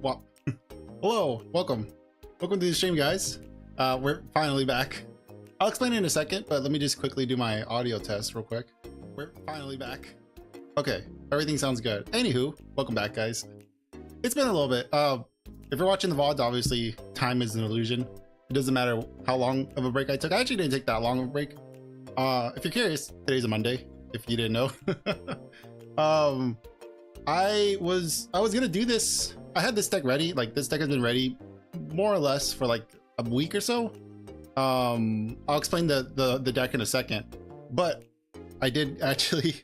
Well, hello, welcome to the stream, guys. We're finally back. I'll explain in a second, but let me just quickly do my audio test real quick. We're finally back. Okay, everything sounds good. Anywho, welcome back, guys. It's been a little bit. If you're watching the VOD, obviously time is an illusion. It doesn't matter how long of a break I took. I actually didn't take that long of a break. If you're curious, today's a Monday, if you didn't know. I was gonna do this. I had this deck ready. Like, this deck has been ready more or less for like a week or so. I'll explain the deck in a second, but I did actually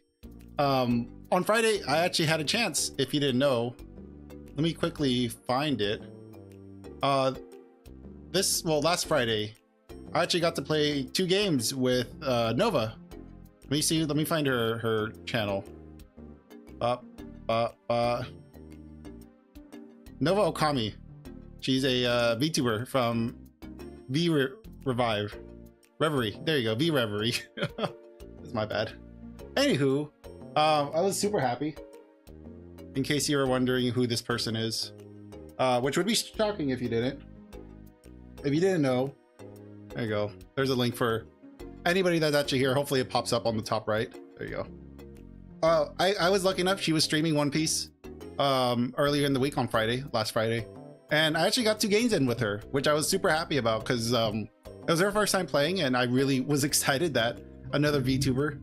on Friday I actually had a chance. If you didn't know, let me quickly find it. Last Friday I actually got to play 2 games with Nova. Let me find her channel. Nova Okami. She's a VTuber from Reverie. There you go, V Reverie. That's my bad. Anywho, I was super happy. In case you were wondering who this person is, which would be shocking if you didn't. If you didn't know, there you go. There's a link for anybody that's actually here. Hopefully it pops up on the top right. There you go. I was lucky enough. She was streaming One Piece earlier in the week on last Friday. And I actually got 2 games in with her, which I was super happy about because it was her first time playing, and I really was excited that another VTuber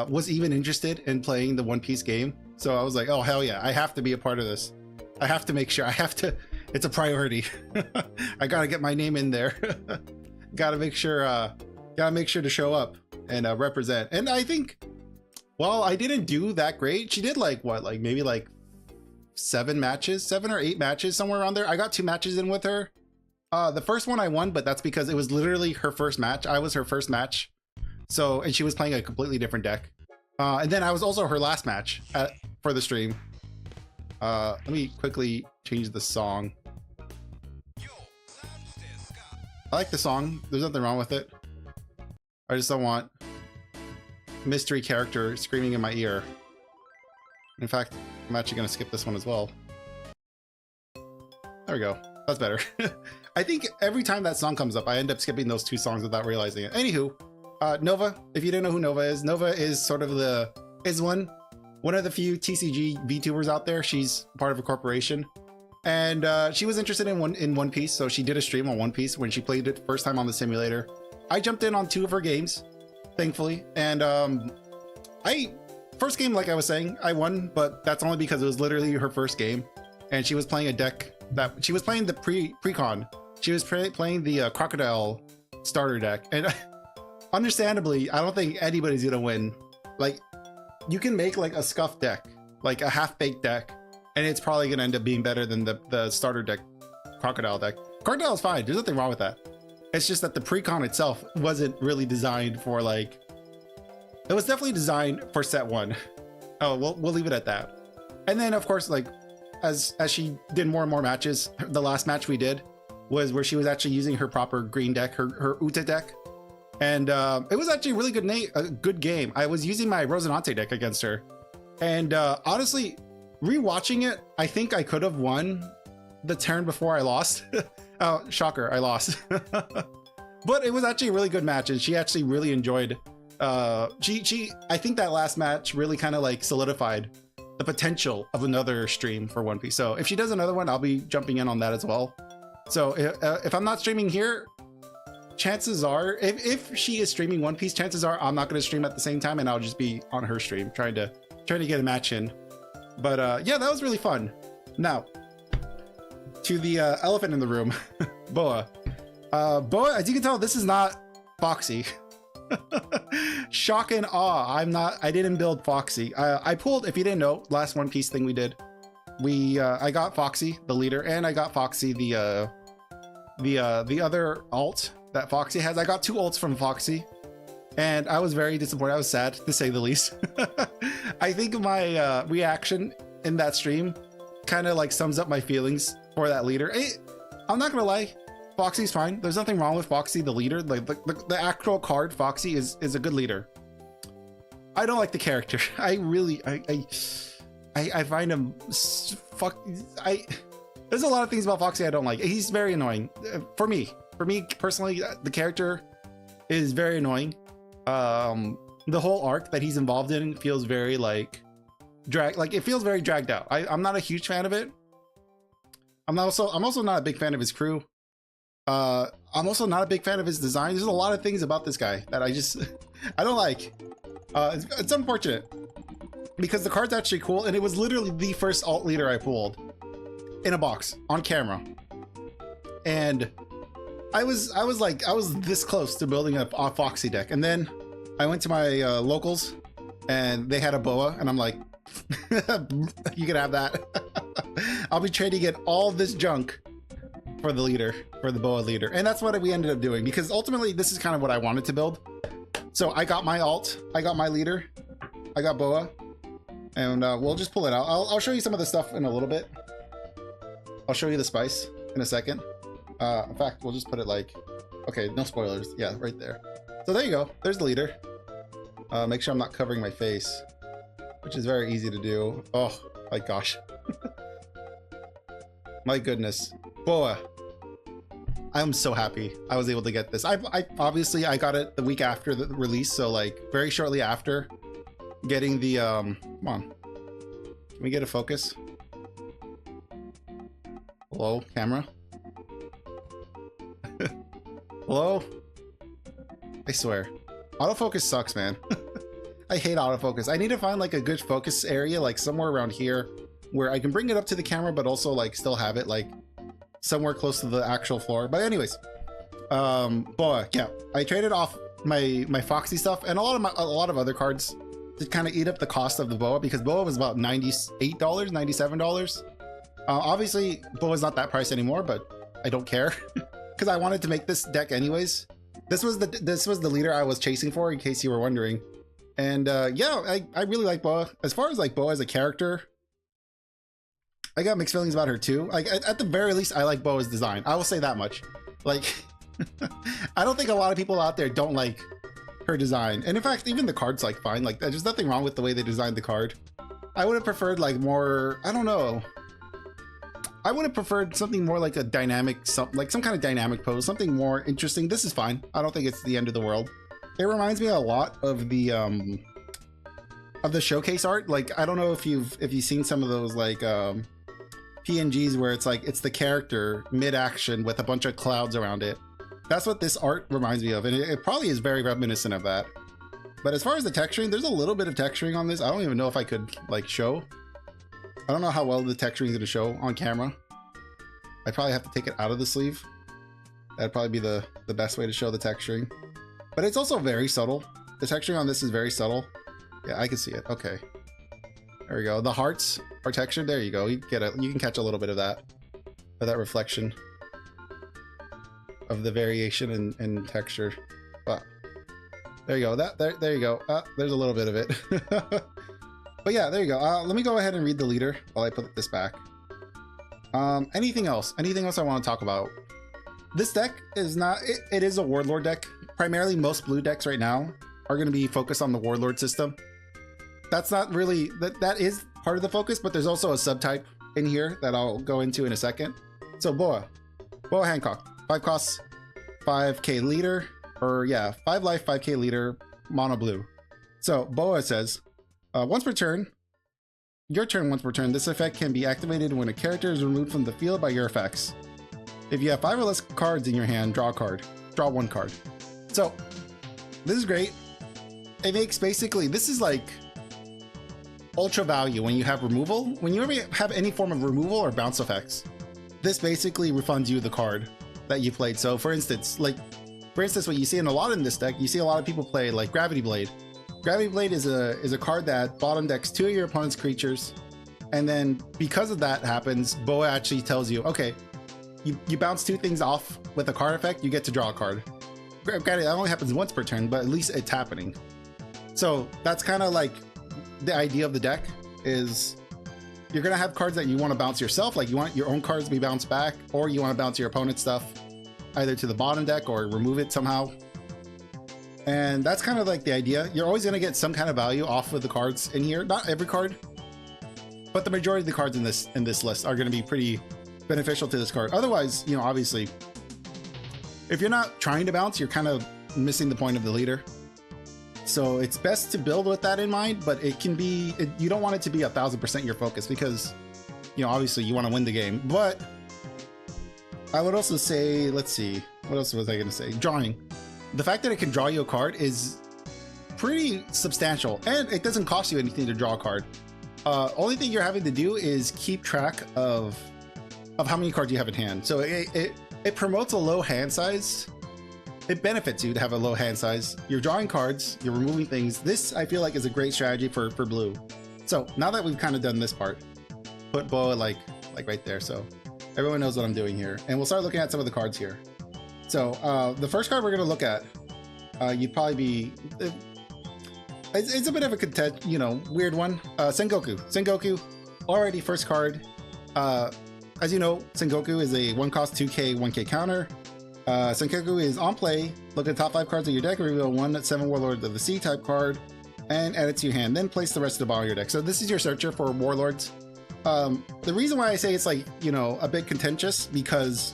was even interested in playing the One Piece game. So I was like, oh, hell yeah, I have to be a part of this. I have to make sure, it's a priority. I gotta get my name in there. gotta make sure to show up and represent. And I think, well, I didn't do that great. She did maybe 7 or 8 matches, somewhere around there. I got 2 matches in with her. The first one I won, but that's because it was literally her first match. I was her first match. So, and she was playing a completely different deck. And then I was also her last match for the stream. Let me quickly change the song. I like the song. There's nothing wrong with it. I just don't want mystery character screaming in my ear. In fact, I'm actually going to skip this one as well. There we go. That's better. I think every time that song comes up, I end up skipping those 2 songs without realizing it. Anywho, Nova, if you didn't know who Nova is sort of one of the few TCG VTubers out there. She's part of a corporation. And she was interested in One Piece, so she did a stream on One Piece when she played it first time on the simulator. I jumped in on 2 of her games, thankfully. And first game, like I was saying, I won, but that's only because it was literally her first game. And she was playing a deck that she was playing the pre-con. She was playing the Crocodile starter deck. And understandably, I don't think anybody's gonna win. Like, you can make like a scuffed deck, like a half-baked deck, and it's probably gonna end up being better than the starter deck, Crocodile deck. Crocodile is fine. There's nothing wrong with that. It's just that the pre-con itself wasn't really designed for like. It was definitely designed for set 1. Oh, we'll leave it at that. And then of course, like as she did more and more matches, the last match we did was where she was actually using her proper green deck, her Uta deck. And it was actually a really good game. I was using my Rosinante deck against her. And honestly, rewatching it, I think I could have won the turn before I lost. Oh, shocker, I lost. But it was actually a really good match, and she actually really enjoyed. I think that last match really kind of like solidified the potential of another stream for One Piece. So if she does another one, I'll be jumping in on that as well. So if I'm not streaming here, chances are, if she is streaming One Piece, chances are I'm not going to stream at the same time, and I'll just be on her stream trying to get a match in. But yeah, that was really fun. Now to the elephant in the room, Boa. Boa, as you can tell, this is not Foxy. Shock and awe. I didn't build Foxy. I pulled, if you didn't know, last One Piece thing we did, I got Foxy, the leader, and I got Foxy, the other alt that Foxy has. I got 2 alts from Foxy, and I was very disappointed. I was sad, to say the least. I think my reaction in that stream kind of like sums up my feelings for that leader. I'm not gonna lie, Foxy's fine. There's nothing wrong with Foxy, the leader. Like the actual card, Foxy is a good leader. I don't like the character. I find him There's a lot of things about Foxy I don't like. He's very annoying. For me personally, the character is very annoying. The whole arc that he's involved in feels very like it feels very dragged out. I'm not a huge fan of it. I'm also not a big fan of his crew. I'm also not a big fan of his design. There's a lot of things about this guy that I don't like. It's unfortunate because the card's actually cool, and it was literally the first alt leader I pulled in a box on camera, and I was this close to building a Foxy deck, and then I went to my locals and they had a boa, and I'm like, you can have that. I'll be trading in all this junk for the leader, for the boa leader. And that's what we ended up doing, because ultimately this is kind of what I wanted to build. So I got my alt, I got my leader, I got boa, and we'll just pull it out. I'll show you some of the stuff in a little bit. I'll show you the spice in a second. In fact, we'll just put it like, okay, no spoilers. Yeah, right there. So there you go. There's the leader. Make sure I'm not covering my face, which is very easy to do. Oh my gosh. My goodness. Boa. I'm so happy I was able to get this. I obviously I got it the week after the release, so like very shortly after getting the come on. Can we get a focus? Hello, camera? Hello? I swear. Autofocus sucks, man. I hate autofocus. I need to find like a good focus area, like somewhere around here where I can bring it up to the camera, but also like still have it like somewhere close to the actual floor. But anyways, boa, yeah. I traded off my Foxy stuff and a lot of other cards to kind of eat up the cost of the boa, because boa was about $98, $97. Obviously, boa's not that price anymore, but I don't care because I wanted to make this deck anyways. This was the leader I was chasing for, in case you were wondering. And yeah, I really like boa. As far as like boa as a character, I got mixed feelings about her too. Like at the very least, I like boa's design. I will say that much. Like, I don't think a lot of people out there don't like her design. And in fact, even the card's like fine. Like there's nothing wrong with the way they designed the card. I would have preferred like more, I don't know. I would have preferred something more like a dynamic, like some kind of dynamic pose, something more interesting. This is fine. I don't think it's the end of the world. It reminds me a lot of the showcase art. Like, I don't know if you've seen some of those like PNGs where it's like, it's the character mid-action with a bunch of clouds around it. That's what this art reminds me of. And it probably is very reminiscent of that. But as far as the texturing, there's a little bit of texturing on this. I don't even know if I could like show. I don't know how well the texturing is going to show on camera. I probably have to take it out of the sleeve. That'd probably be the best way to show the texturing. But it's also very subtle. The texturing on this is very subtle. Yeah, I can see it. Okay. There we go. The hearts are textured. There you go. You can catch a little bit of that reflection of the variation in texture. But there you go. There you go. There's a little bit of it. But yeah, there you go. Let me go ahead and read the leader while I put this back. Anything else? Anything else I want to talk about? This deck is not, it is a Warlord deck. Primarily, most blue decks right now are going to be focused on the Warlord system. That's not really, that is part of the focus, but there's also a subtype in here that I'll go into in a second. So Boa Hancock, 5 costs, 5k leader, or yeah, 5 life, 5k leader, mono blue. So Boa says, once per turn, your turn once per turn, this effect can be activated when a character is removed from the field by your effects. If you have 5 or less cards in your hand, draw a card. Draw 1 card. So, this is great. It makes basically, this is like ultra value when you have removal. When you ever have any form of removal or bounce effects, this basically refunds you the card that you played. So for instance, what you see in a lot in this deck, you see a lot of people play like Gravity Blade. Gravity Blade is a card that bottom decks 2 of your opponent's creatures, and then because of that happens, Boa actually tells you, okay, you bounce 2 things off with a card effect, you get to draw a card. Granted, that only happens once per turn, but at least it's happening. So that's kind of like the idea of the deck, is you're gonna have cards that you want to bounce yourself, like you want your own cards to be bounced back, or you want to bounce your opponent's stuff either to the bottom deck or remove it somehow. And that's kind of like the idea. You're always going to get some kind of value off of the cards in here. Not every card, but the majority of the cards in this list are going to be pretty beneficial to this card. Otherwise, you know, obviously, if you're not trying to bounce, you're kind of missing the point of the leader. So it's best to build with that in mind, but it can be, you don't want it to be 1000% your focus because, you know, obviously you want to win the game. But I would also say, let's see, what else was I going to say? Drawing. The fact that it can draw you a card is pretty substantial, and it doesn't cost you anything to draw a card. Only thing you're having to do is keep track of how many cards you have in hand. So it promotes a low hand size. It benefits you to have a low hand size. You're drawing cards, you're removing things. This, I feel like, is a great strategy for blue. So now that we've kind of done this part, put Boa like right there, so everyone knows what I'm doing here. And we'll start looking at some of the cards here. So the first card we're going to look at, you'd probably be... It's a bit of a you know, weird one. Sengoku. Sengoku, already first card. As you know, Sengoku is a 1-cost 2k, 1k counter. Sengoku is on play. Look at the top 5 cards of your deck, reveal 1 7 Warlord of the Sea type card, and add it to your hand. Then place the rest of the bottom of your deck. So this is your searcher for Warlords. The reason why I say it's like, you know, a bit contentious, because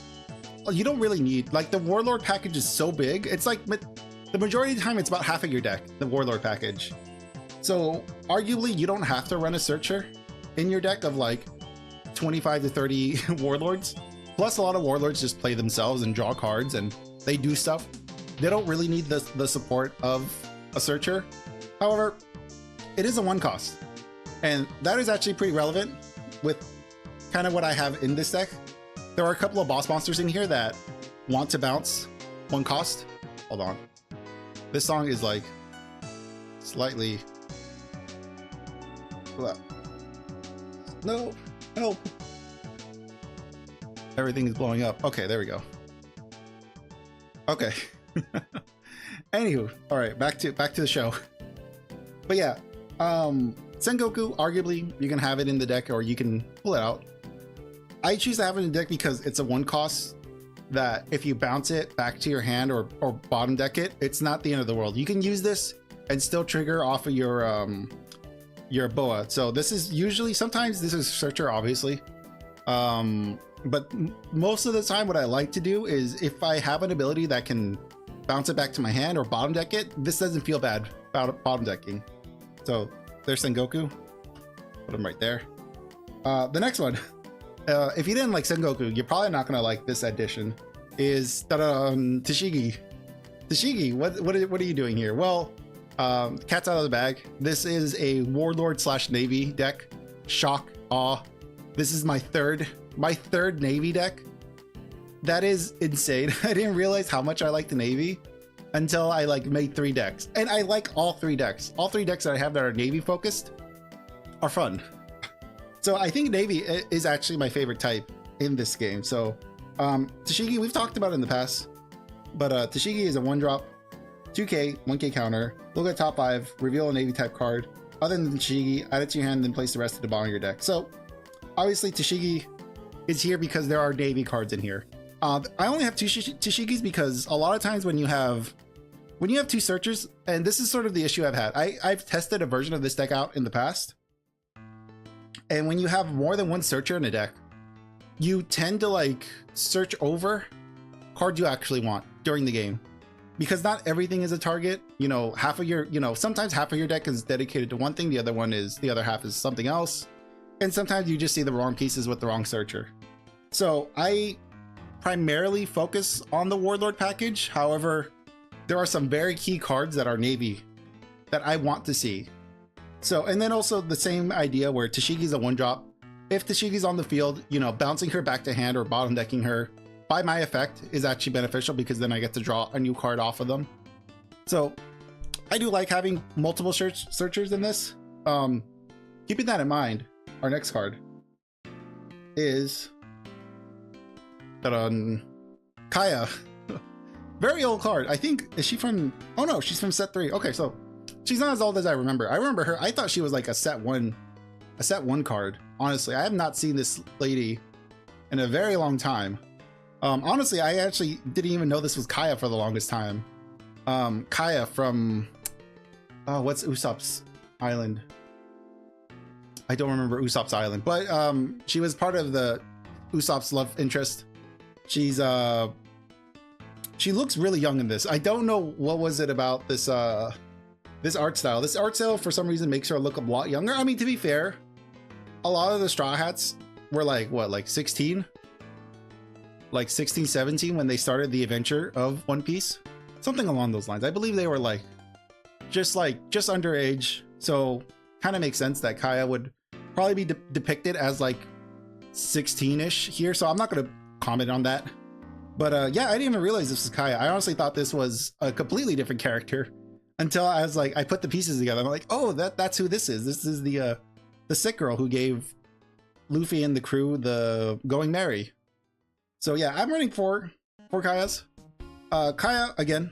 you don't really need, like, the Warlord package is so big. It's like, the majority of the time it's about half of your deck, the Warlord package. So arguably you don't have to run a searcher in your deck of like 25 to 30 Warlords. Plus a lot of Warlords just play themselves and draw cards and they do stuff. They don't really need the support of a searcher. However, it is a 1-cost. And that is actually pretty relevant with kind of what I have in this deck. There are a couple of boss monsters in here that want to bounce 1 cost. Hold on. This song is like slightly... No, help. Everything is blowing up. Okay, there we go. Okay. Anywho, all right, back to the show. But yeah, Sengoku, arguably you can have it in the deck or you can pull it out. I choose to have it in the deck because it's a 1-cost that if you bounce it back to your hand or bottom deck it, it's not the end of the world. You can use this and still trigger off of your Boa. So this is usually, sometimes this is searcher, obviously. But most of the time what I like to do is if I have an ability that can bounce it back to my hand or bottom deck it, this doesn't feel bad about bottom decking. So there's Sengoku. Put him right there. The next one. If you didn't like Sengoku, you're probably not gonna like this addition. Is Tashigi. Tashigi, what are you doing here? Well, cat's out of the bag. This is a Warlord / Navy deck. Shock, awe. This is my third Navy deck. That is insane. I didn't realize how much I like the Navy until I like made 3 decks, and I like all 3 decks. All 3 decks that I have that are Navy focused are fun. So I think Navy is actually my favorite type in this game. So Tashigi, we've talked about it in the past, but Tashigi is a 1-drop, 2k, 1k counter. Look at top 5, reveal a Navy type card. Other than Tashigi, add it to your hand, then place the rest of the bottom of your deck. So obviously Tashigi is here because there are Navy cards in here. I only have 2 Tashigis because a lot of times when you have 2 searchers, and this is sort of the issue I've had. I've tested a version of this deck out in the past. And when you have more than 1 searcher in a deck, you tend to like search over cards you actually want during the game, because not everything is a target. You know, half of your, you know, sometimes half of your deck is dedicated to one thing, the other half is something else. And sometimes you just see the wrong pieces with the wrong searcher. So I primarily focus on the Warlord package. However, there are some very key cards that are Navy that I want to see. So, and then also the same idea where Tashigi's a 1-drop. If Tashigi's on the field, you know, bouncing her back to hand or bottom decking her by my effect is actually beneficial, because then I get to draw a new card off of them. So I do like having multiple searchers in this. Keeping that in mind, our next card is Kaya. Very old card. I think, is she from, oh no, she's from set 3. Okay, so she's not as old as I remember. I remember her, I thought she was like a set 1 card. Honestly, I have not seen this lady in a very long time. Honestly, I actually didn't even know this was Kaya for the longest time. Kaya from, what's Usopp's island? I don't remember Usopp's island, but she was part of the Usopp's love interest. She's she looks really young in this. I don't know what was it about this this art style. This art style for some reason makes her look a lot younger. I mean, to be fair, a lot of the Straw Hats were like what, like 16? Like 16, 17 when they started the adventure of One Piece. Something along those lines. I believe they were like just underage. So kind of makes sense that Kaya would probably be depicted as like 16-ish here. So I'm not going to comment on that. But yeah, I didn't even realize this was Kaya. I honestly thought this was a completely different character until I was like, I put the pieces together. I'm like, oh, that's who this is. This is the sick girl who gave Luffy and the crew the Going Merry. So yeah, I'm running four Kayas. Kaya, again,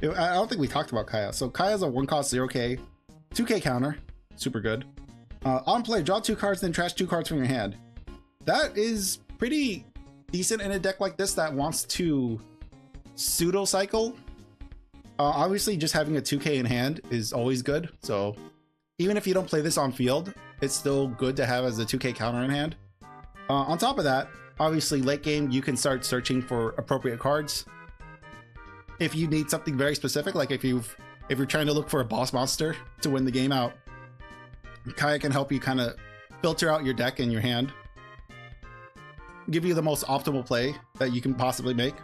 I don't think we talked about Kaya. So Kaya's a 1-cost 0k, 2k counter, super good. On play, draw 2 cards, then trash 2 cards from your hand. That is pretty decent in a deck like this that wants to pseudo cycle. Obviously, just having a 2k in hand is always good. So even if you don't play this on field, it's still good to have as a 2k counter in hand. On top of that, obviously late game, you can start searching for appropriate cards. If you need something very specific, like if you're trying to look for a boss monster to win the game out, Kaya can help you kind of filter out your deck and your hand, give you the most optimal play that you can possibly make.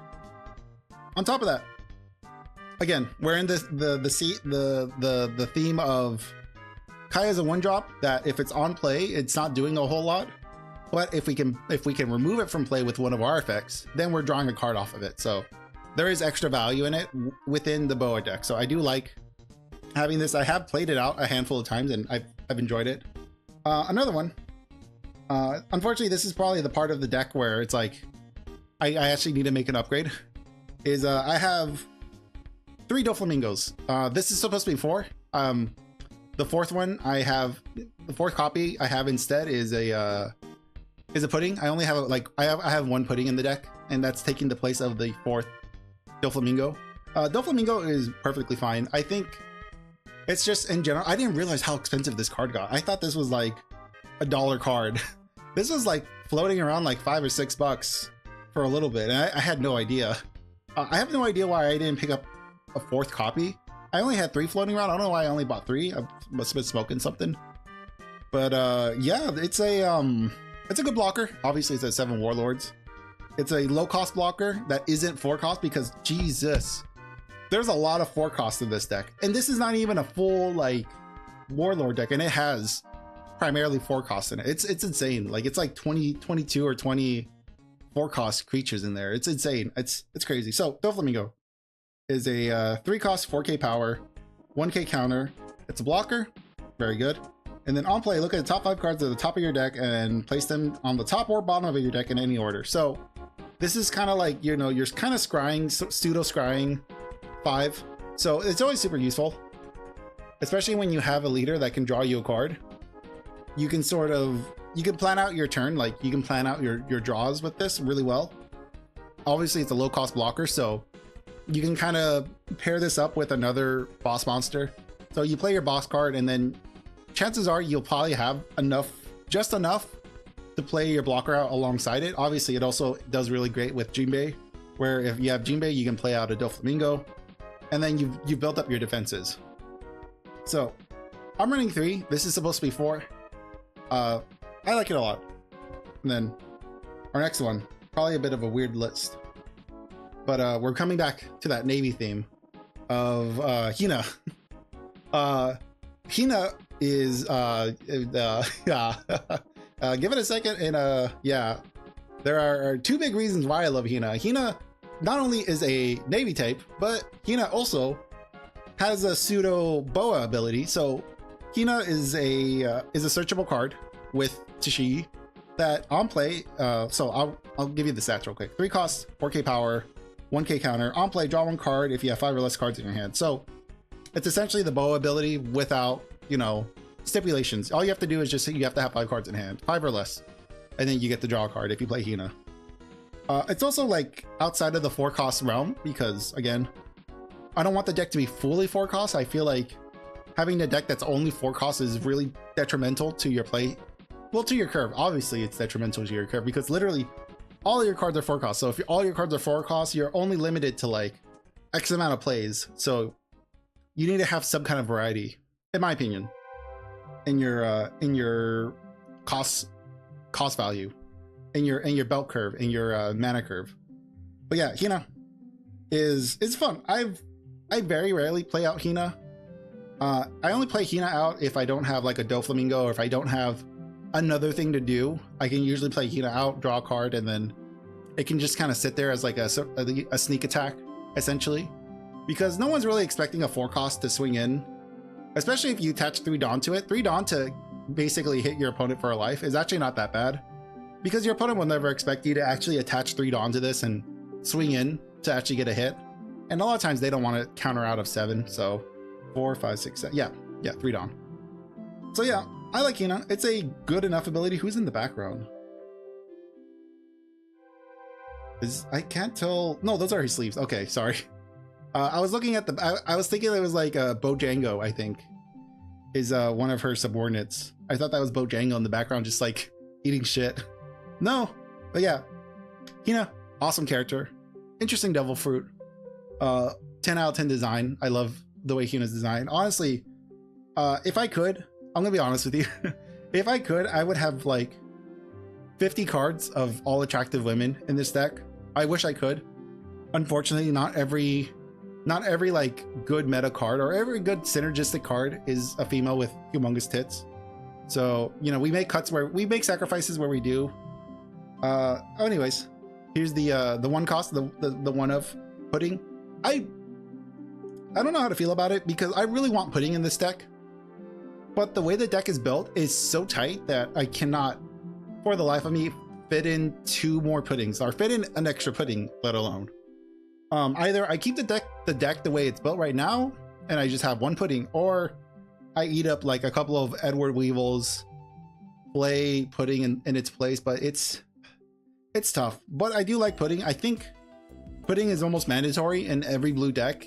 On top of that, again, we're in the theme of Kaya's a 1-drop that if it's on play, it's not doing a whole lot. But if we can remove it from play with one of our effects, then we're drawing a card off of it. So there is extra value in it within the Boa deck. So I do like having this. I have played it out a handful of times and I've enjoyed it. Another one. Unfortunately, this is probably the part of the deck where it's like I actually need to make an upgrade. Is I have 3 Doflamingos. This is supposed to be 4. The fourth one I have, the 4th copy I have instead is a pudding. I only have I have 1 pudding in the deck, and that's taking the place of the 4th Doflamingo. Doflamingo is perfectly fine. I think it's just in general, I didn't realize how expensive this card got. I thought this was like $1 card. This was like floating around like $5 or $6 for a little bit, and I had no idea. I have no idea why I didn't pick up a 4th copy. I only had 3 floating around. I don't know why I only bought 3. I must have been smoking something. But yeah, it's a good blocker. Obviously, it's at 7 Warlords. It's a low-cost blocker that isn't 4-cost because, Jesus, there's a lot of 4-cost in this deck. And this is not even a full, like, Warlord deck, and it has primarily 4-cost in it. It's insane. Like, it's like 22 or 20 4-cost creatures in there. It's insane. It's crazy. So, Doflamingo is a 3-cost 4k power, 1k counter. It's a blocker. Very good. And then on play, look at the top 5 cards at the top of your deck and place them on the top or bottom of your deck in any order. So this is kind of like, you know, you're kind of scrying, pseudo scrying 5. So it's always super useful, especially when you have a leader that can draw you a card. You can you can plan out your turn, like you can plan out your draws with this really well. Obviously it's a low cost blocker, so you can kind of pair this up with another boss monster. So you play your boss card, and then chances are you'll probably have just enough to play your blocker out alongside it. Obviously, it also does really great with Jinbei, where if you have Jinbei, you can play out a Doflamingo, and then you've built up your defenses. So I'm running 3. This is supposed to be 4. I like it a lot. And then our next one, probably a bit of a weird list, but we're coming back to that Navy theme of Hina. Hina is yeah. Give it a second, and yeah, there are 2 big reasons why I love Hina. Hina not only is a Navy type, but Hina also has a pseudo boa ability. So Hina is a searchable card with Tashi that on play. So I'll give you the stats real quick. 3 costs, 4k power, 1k counter. On play, draw 1 card if you have 5 or less cards in your hand. So it's essentially the boa ability without, you know, stipulations. All you have to do is just you have to have 5 cards in hand, 5 or less, and then you get to draw a card if you play Hina. It's also like outside of the 4-cost realm because, again, I don't want the deck to be fully 4-cost. I feel like having a deck that's only 4-cost is really detrimental to your play well, to your curve. Obviously, it's detrimental to your curve because literally all of your cards are 4 costs. So if all your cards are 4 costs, you're only limited to like X amount of plays. So you need to have some kind of variety, in my opinion, in your cost value, in your belt curve, in your mana curve. But yeah, Hina is fun. I very rarely play out Hina. I only play Hina out if I don't have like a Doflamingo, or if I don't have another thing to do. I can usually play Hina out, draw a card, and then it can just kind of sit there as like a sneak attack, essentially. Because no one's really expecting a 4 cost to swing in, especially if you attach 3 Dawn to it. 3 Dawn to basically hit your opponent for a life is actually not that bad, because your opponent will never expect you to actually attach 3 Dawn to this and swing in to actually get a hit. And a lot of times they don't want to counter out of 7, so 4, 5, 6, 7. Yeah, 3 Dawn. So yeah, I like Hina. It's a good enough ability. Who's in the background? I can't tell. No, those are his sleeves. Okay, sorry. I was looking at I was thinking it was like Bojango, I think, is one of her subordinates. I thought that was Bojango in the background, just like eating shit. No, but yeah, Hina, awesome character, interesting devil fruit, 10 out of 10 design. I love the way Hina's designed. Honestly, if I could, I'm gonna be honest with you. If I could, I would have like 50 cards of all attractive women in this deck. I wish I could. Unfortunately, not every like good meta card or every good synergistic card is a female with humongous tits. So, you know, we make sacrifices where we do. Anyways, here's the 1 cost, the 1 of pudding. I don't know how to feel about it because I really want pudding in this deck, but the way the deck is built is so tight that I cannot, for the life of me, fit in 2 more puddings or fit in an extra pudding, let alone. Either I keep the deck the way it's built right now and I just have 1 pudding, or I eat up like a couple of Edward Weevils, play pudding in its place. But it's tough. But I do like pudding. I think pudding is almost mandatory in every blue deck,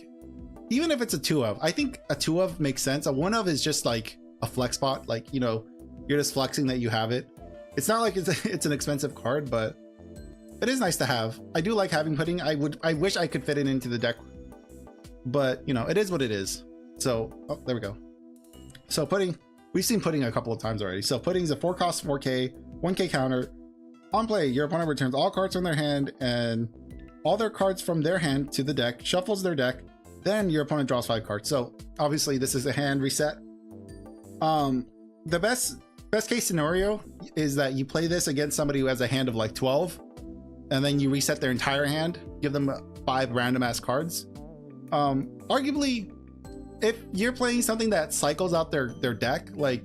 even if it's a 2 of. I think a 2 of makes sense. A 1 of is just like a flex spot, like, you know, you're just flexing that you have it. It's not like it's an expensive card, but it is nice to have. I do like having pudding. I wish I could fit it into the deck, but you know, it is what it is. So, oh, there we go. So pudding, we've seen pudding a couple of times already. So pudding's a 4 cost 4K, 1K counter. On play, your opponent returns all cards from their hand and all their cards from their hand to the deck, shuffles their deck, then your opponent draws 5 cards. So obviously this is a hand reset. The best case scenario is that you play this against somebody who has a hand of like 12, and then you reset their entire hand, give them 5 random ass cards. Arguably, if you're playing something that cycles out their deck, like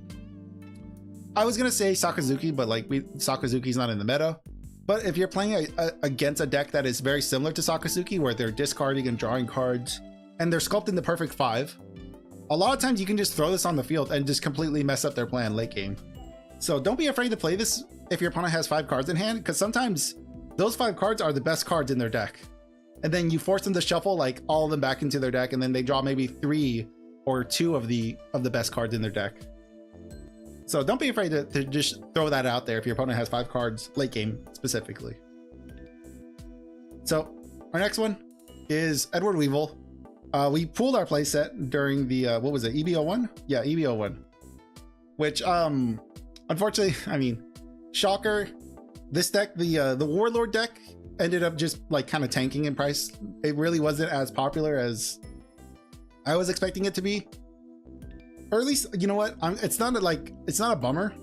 I was gonna say Sakazuki, but like Sakazuki's not in the meta. But if you're playing against a deck that is very similar to Sakazuki, where they're discarding and drawing cards, and they're sculpting the perfect 5, a lot of times you can just throw this on the field and just completely mess up their plan late game. So don't be afraid to play this if your opponent has 5 cards in hand, because sometimes those 5 cards are the best cards in their deck. And then you force them to shuffle like all of them back into their deck, and then they draw maybe 3 or 2 of the best cards in their deck. So don't be afraid to just throw that out there if your opponent has 5 cards late game specifically. So our next one is Edward Weevil. We pulled our playset during the what was it, EBO1? Yeah, EBO1. Which unfortunately, I mean, shocker, this deck, the Warlord deck, ended up just like kind of tanking in price. It really wasn't as popular as I was expecting it to be. Or at least, you know what? It's not a bummer.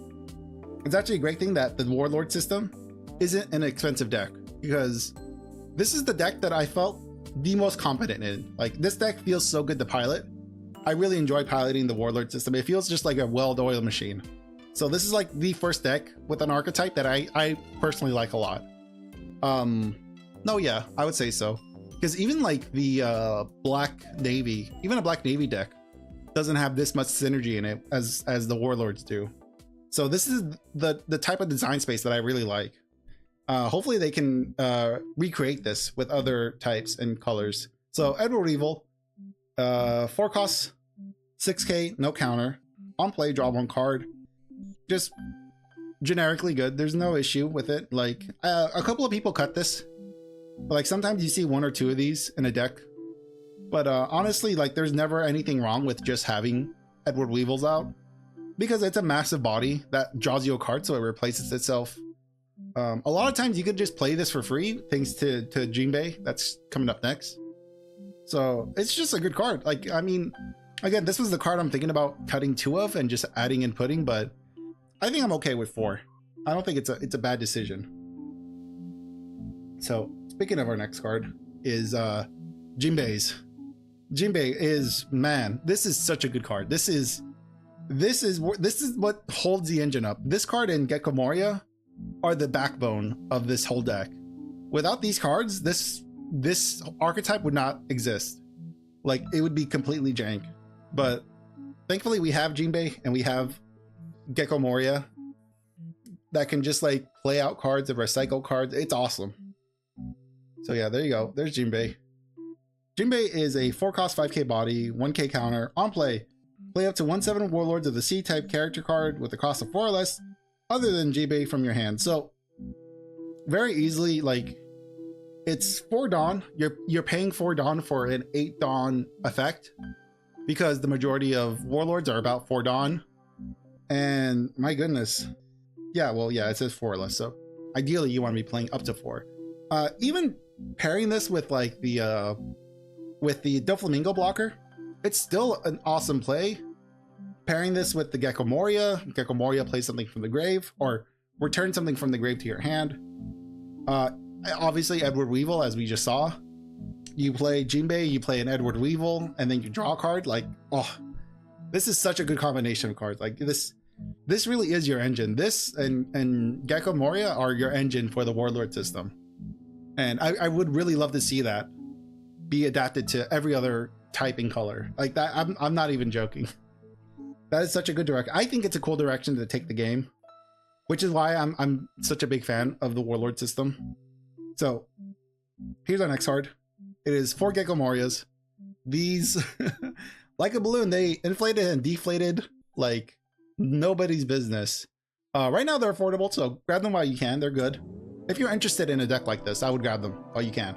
It's actually a great thing that the Warlord system isn't an expensive deck, because this is the deck that I felt the most competent in. Like, this deck feels so good to pilot. I really enjoy piloting the Warlord system. It feels just like a well-oiled machine. So this is like the first deck with an archetype that I personally like a lot. No, yeah, I would say so. Because even like the Black Navy, even a Black Navy deck doesn't have this much synergy in it as the Warlords do. So this is the type of design space that I really like. Hopefully they can recreate this with other types and colors. So Edward Evil, 4 costs, 6K, no counter. On play, draw 1 card. Just generically good. There's no issue with it. Like a couple of people cut this. Like sometimes you see one or two of these in a deck. But honestly, like there's never anything wrong with just having Edward Weevils out. Because it's a massive body that draws you a card, so it replaces itself. A lot of times you could just play this for free, thanks to Jinbei, that's coming up next. So it's just a good card. Like, I mean, again, this was the card I'm thinking about cutting 2 of and just adding and putting, but I think I'm okay with 4. I don't think it's a bad decision. So speaking of our next card is Jinbei's. Jinbei is, man, this is such a good card. This is what holds the engine up. This card and Gecko Moria are the backbone of this whole deck. Without these cards, this archetype would not exist. Like, it would be completely jank. But thankfully we have Jinbei and we have Gecko Moria that can just like play out cards and recycle cards. It's awesome. So yeah, there you go. There's Jinbei. Jinbei is a 4-cost 5k body, 1k counter. On play, play up to 1/7 Warlords of the Sea type character card with a cost of 4 or less other than Jinbei from your hand. So very easily, like, it's 4 Dawn. You're paying 4 Dawn for an 8 Dawn effect because the majority of Warlords are about 4 Dawn. And my goodness. Yeah, well, yeah, it says 4 or less. So ideally you want to be playing up to 4. Even pairing this with like the Doflamingo blocker, it's still an awesome play. Pairing this with the Gecko Moria plays something from the grave or return something from the grave to your hand. Obviously Edward Weevil, as we just saw. You play Jinbei, you play an Edward Weevil, and then you draw a card. Like, oh, this is such a good combination of cards. Like this really is your engine. This and Gecko Moria are your engine for the Warlord system. And I would really love to see that be adapted to every other type and color. Like that, I'm not even joking. That is such a good direction. I think it's a cool direction to take the game, which is why I'm such a big fan of the Warlord system. So here's our next card. It is 4 Gecko Morias. These, like a balloon, they inflated and deflated like nobody's business. Right now they're affordable, so grab them while you can. They're good. If you're interested in a deck like this, I would grab them while you can.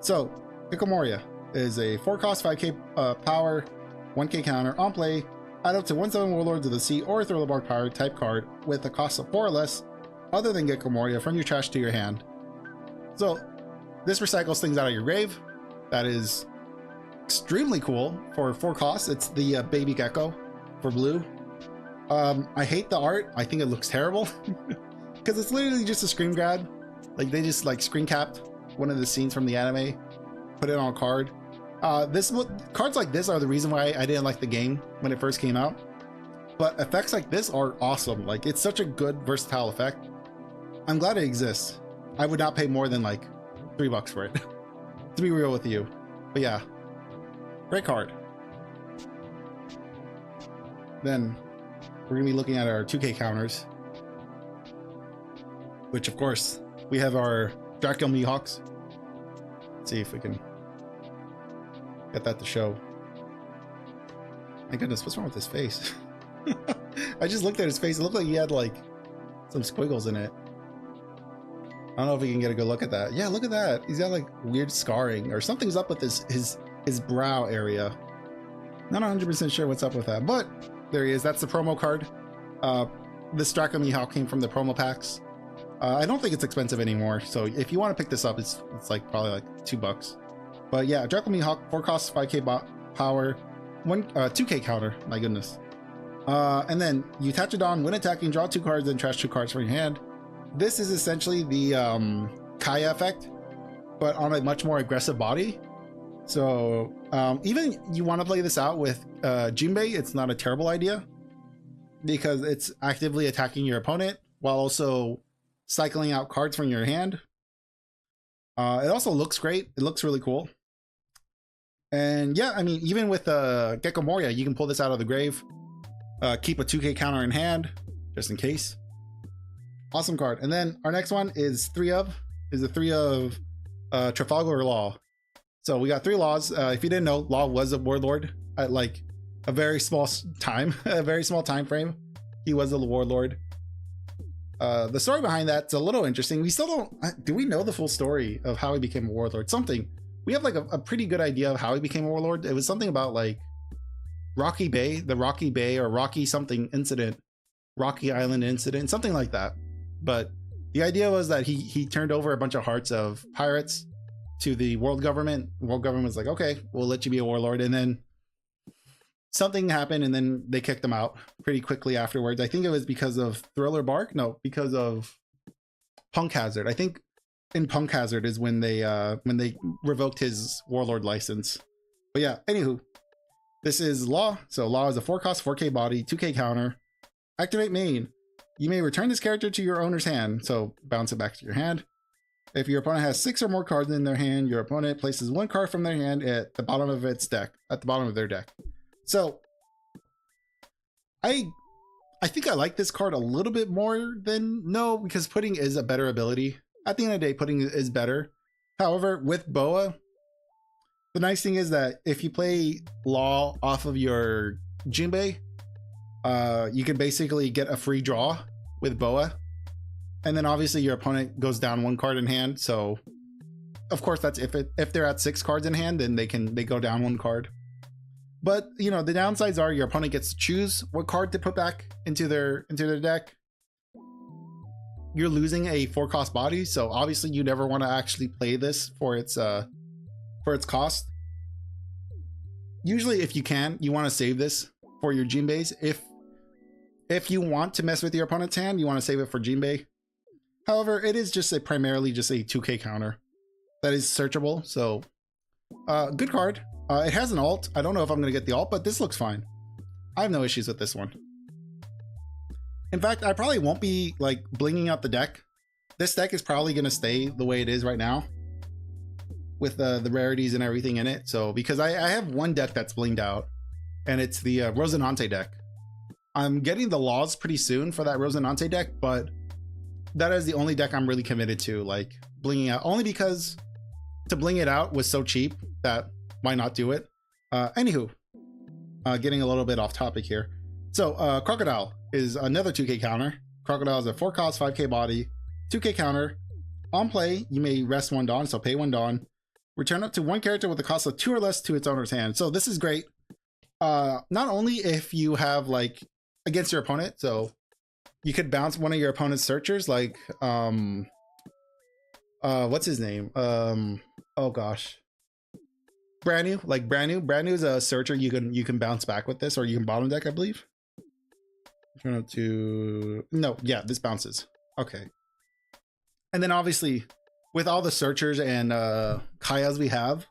So Gecko Moria is a 4-cost 5k power, 1k counter. On play, add up to 1/7 Warlords of the Sea or Thrillbark Power type card with a cost of 4 or less other than Gecko Moria from your trash to your hand. So this recycles things out of your grave. That is extremely cool for 4 costs. It's the baby gecko for blue. I hate the art. I think it looks terrible because it's literally just a screen grab. Like they just like screen capped one of the scenes from the anime, put it on a card. Cards like this are the reason why I didn't like the game when it first came out. But effects like this are awesome. Like it's such a good versatile effect. I'm glad it exists. I would not pay more than like $3 for it, to be real with you. But yeah, great card. Then we're gonna be looking at our 2k counters, which of course we have our Dracula Mihawks. Let's see if we can get that to show. My goodness, what's wrong with his face? I just looked at his face. It looked like he had like some squiggles in it. I don't know if we can get a good look at that. Yeah, look at that. He's got like weird scarring or something's up with his brow area. Not 100% sure what's up with that, but there he is. That's the promo card. This Dracula Mihawk came from the promo packs. I don't think it's expensive anymore, so if you want to pick this up, it's like probably like $2. But yeah, Dracula Mihawk, 4 costs, 5k power, 2k counter. My goodness. And then you attach it on when attacking, draw 2 cards, and trash 2 cards from your hand. This is essentially the Kaya effect, but on a much more aggressive body. So even you want to play this out with Jinbei, it's not a terrible idea because it's actively attacking your opponent while also cycling out cards from your hand. It also looks great. It looks really cool. And yeah, I mean, even with Gecko Moria, you can pull this out of the grave. Keep a 2k counter in hand, just in case. Awesome card. And then our next one is the 3 of Trafalgar Law. So we got 3 laws. If you didn't know, Law was a warlord at like a very small time, a very small time frame. He was a warlord. The story behind that's a little interesting. We still don't, do we know the full story of how he became a warlord? Something. We have like a pretty good idea of how he became a warlord. It was something about like Rocky Bay, the Rocky Bay or Rocky something incident, Rocky Island incident, something like that. But the idea was that he turned over a bunch of hearts of pirates to the world government. The world government was like, okay, we'll let you be a warlord. And then something happened and then they kicked him out pretty quickly afterwards. I think it was because of Thriller Bark. No, because of Punk Hazard. I think in Punk Hazard is when they revoked his warlord license. But yeah, anywho, this is Law. So Law is a 4-cost 4K body, 2K counter. Activate main. You may return this character to your owner's hand, so bounce it back to your hand. If your opponent has 6 or more cards in their hand, your opponent places 1 card from their hand at the bottom of its deck, at the bottom of their deck. So I think I like this card a little bit more than no, because putting is a better ability. At the end of the day, putting is better. However, with Boa, the nice thing is that if you play Law off of your Jinbei, you can basically get a free draw with Boa. And then obviously your opponent goes down 1 card in hand. So of course that's if they're at 6 cards in hand, then they go down 1 card. But you know, the downsides are your opponent gets to choose what card to put back into their deck. You're losing a 4-cost body, so obviously you never want to actually play this for its cost. Usually if you can, you want to save this for your Jinbeis. If you want to mess with your opponent's hand, you want to save it for Jinbei. However, it is just primarily just a 2K counter that is searchable. So good card. It has an alt. I don't know if I'm going to get the alt, but this looks fine. I have no issues with this one. In fact, I probably won't be like blinging out the deck. This deck is probably going to stay the way it is right now with the rarities and everything in it. So because I have one deck that's blinged out, and it's the Rosinante deck. I'm getting the laws pretty soon for that Rosinante deck, but that is the only deck I'm really committed to, like blinging out, only because to bling it out was so cheap that why not do it? Anywho, getting a little bit off topic here. So Crocodile is another 2K counter. Crocodile is a 4-cost 5K body, 2K counter. On play, you may rest 1 Dawn, so pay 1 Dawn. Return up to 1 character with a cost of 2 or less to its owner's hand. So this is great. Not only if you have like against your opponent, so you could bounce one of your opponent's searchers, like what's his name? Oh gosh, brand new is a searcher. You can bounce back with this, or you can bottom deck, I believe. Turn up to no, yeah, this bounces. Okay, and then obviously with all the searchers and Kayas we have,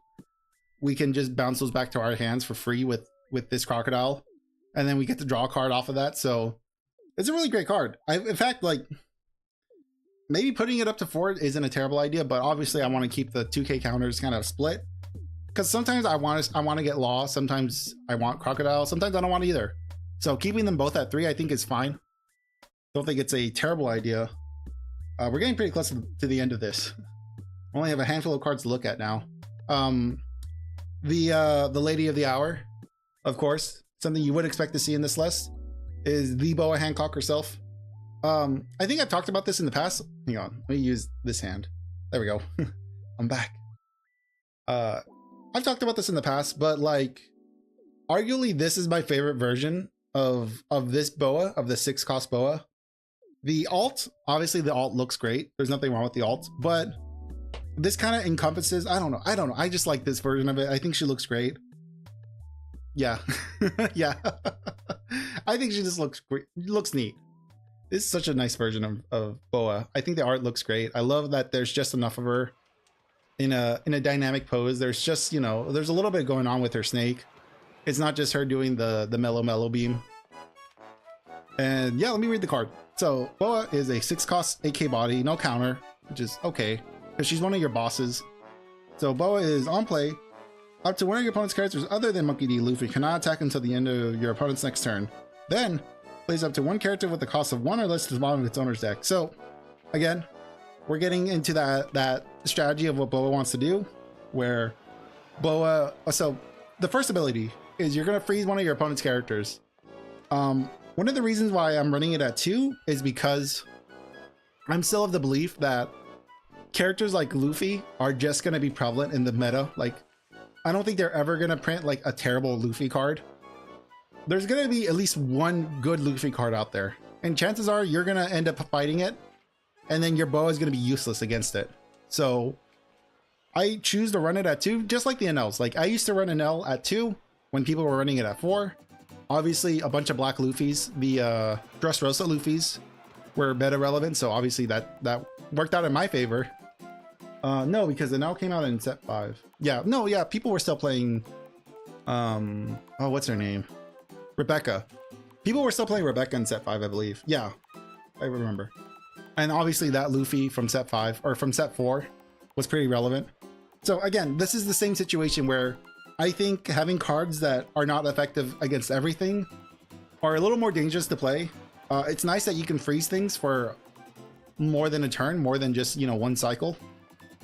we can just bounce those back to our hands for free with this Crocodile, and then we get to draw a card off of that. So it's a really great card. In fact, like maybe putting it up to 4 isn't a terrible idea, but obviously I want to keep the 2K counters kind of split, because sometimes I want to get Law, sometimes I want Crocodile, sometimes I don't want either. So keeping them both at 3 I think is fine. Don't think it's a terrible idea. We're getting pretty close to the end of this. I only have a handful of cards to look at now. The Lady of the Hour, of course, something you would expect to see in this list, is the Boa Hancock herself. I think I've talked about this in the past. Hang on, let me use this hand. There we go. I'm back. I've talked about this in the past, but like arguably this is my favorite version of this Boa, of the 6-cost Boa. The alt, obviously the alt looks great. There's nothing wrong with the alt, but this kind of encompasses, I don't know. I just like this version of it. I think she looks great. Yeah. Yeah. I think she just looks great. Looks neat. This is such a nice version of Boa. I think the art looks great. I love that there's just enough of her in a dynamic pose. There's just, you know, there's a little bit going on with her snake. It's not just her doing the mellow beam. And yeah, let me read the card. So Boa is a 6-cost 8K body, no counter, which is okay because she's one of your bosses. So Boa is on play. Up to one of your opponent's characters other than Monkey D. Luffy cannot attack until the end of your opponent's next turn. Then plays up to 1 character with the cost of 1 or less to the bottom of its owner's deck. So again, we're getting into that strategy of what Boa wants to do, where Boa, so the first ability is you're going to freeze one of your opponent's characters. One of the reasons why I'm running it at 2 is because I'm still of the belief that characters like Luffy are just going to be prevalent in the meta. Like, I don't think they're ever going to print like a terrible Luffy card. There's going to be at least one good Luffy card out there, and chances are you're going to end up fighting it, and then your boa is going to be useless against it. So I choose to run it at 2, just like the NLs. Like, I used to run an L at 2 when people were running it at 4. Obviously, a bunch of black Luffys, the Dressrosa Luffys, were meta relevant, so obviously that worked out in my favor. No, because the NL came out in set 5. Yeah, no, yeah, people were still playing. Oh, what's her name? Rebecca. People were still playing Rebecca in set 5, I believe. Yeah, I remember. And obviously that Luffy from set 5 or from set 4 was pretty relevant. So again, this is the same situation where I think having cards that are not effective against everything are a little more dangerous to play. It's nice that you can freeze things for more than a turn, more than just, you know, one cycle,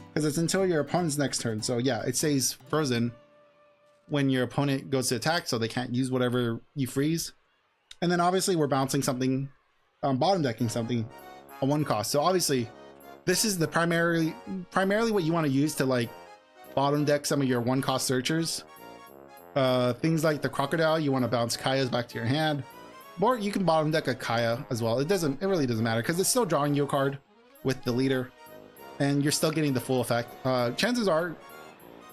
because it's until your opponent's next turn. So yeah, it stays frozen when your opponent goes to attack, so they can't use whatever you freeze. And then obviously we're bouncing something, bottom decking something, a 1 cost. So obviously this is the primarily what you want to use to like bottom deck some of your 1 cost searchers. Things like the crocodile, you want to bounce Kaya's back to your hand, or you can bottom deck a Kaya as well. It really doesn't matter, because it's still drawing you a card with the leader and you're still getting the full effect. Chances are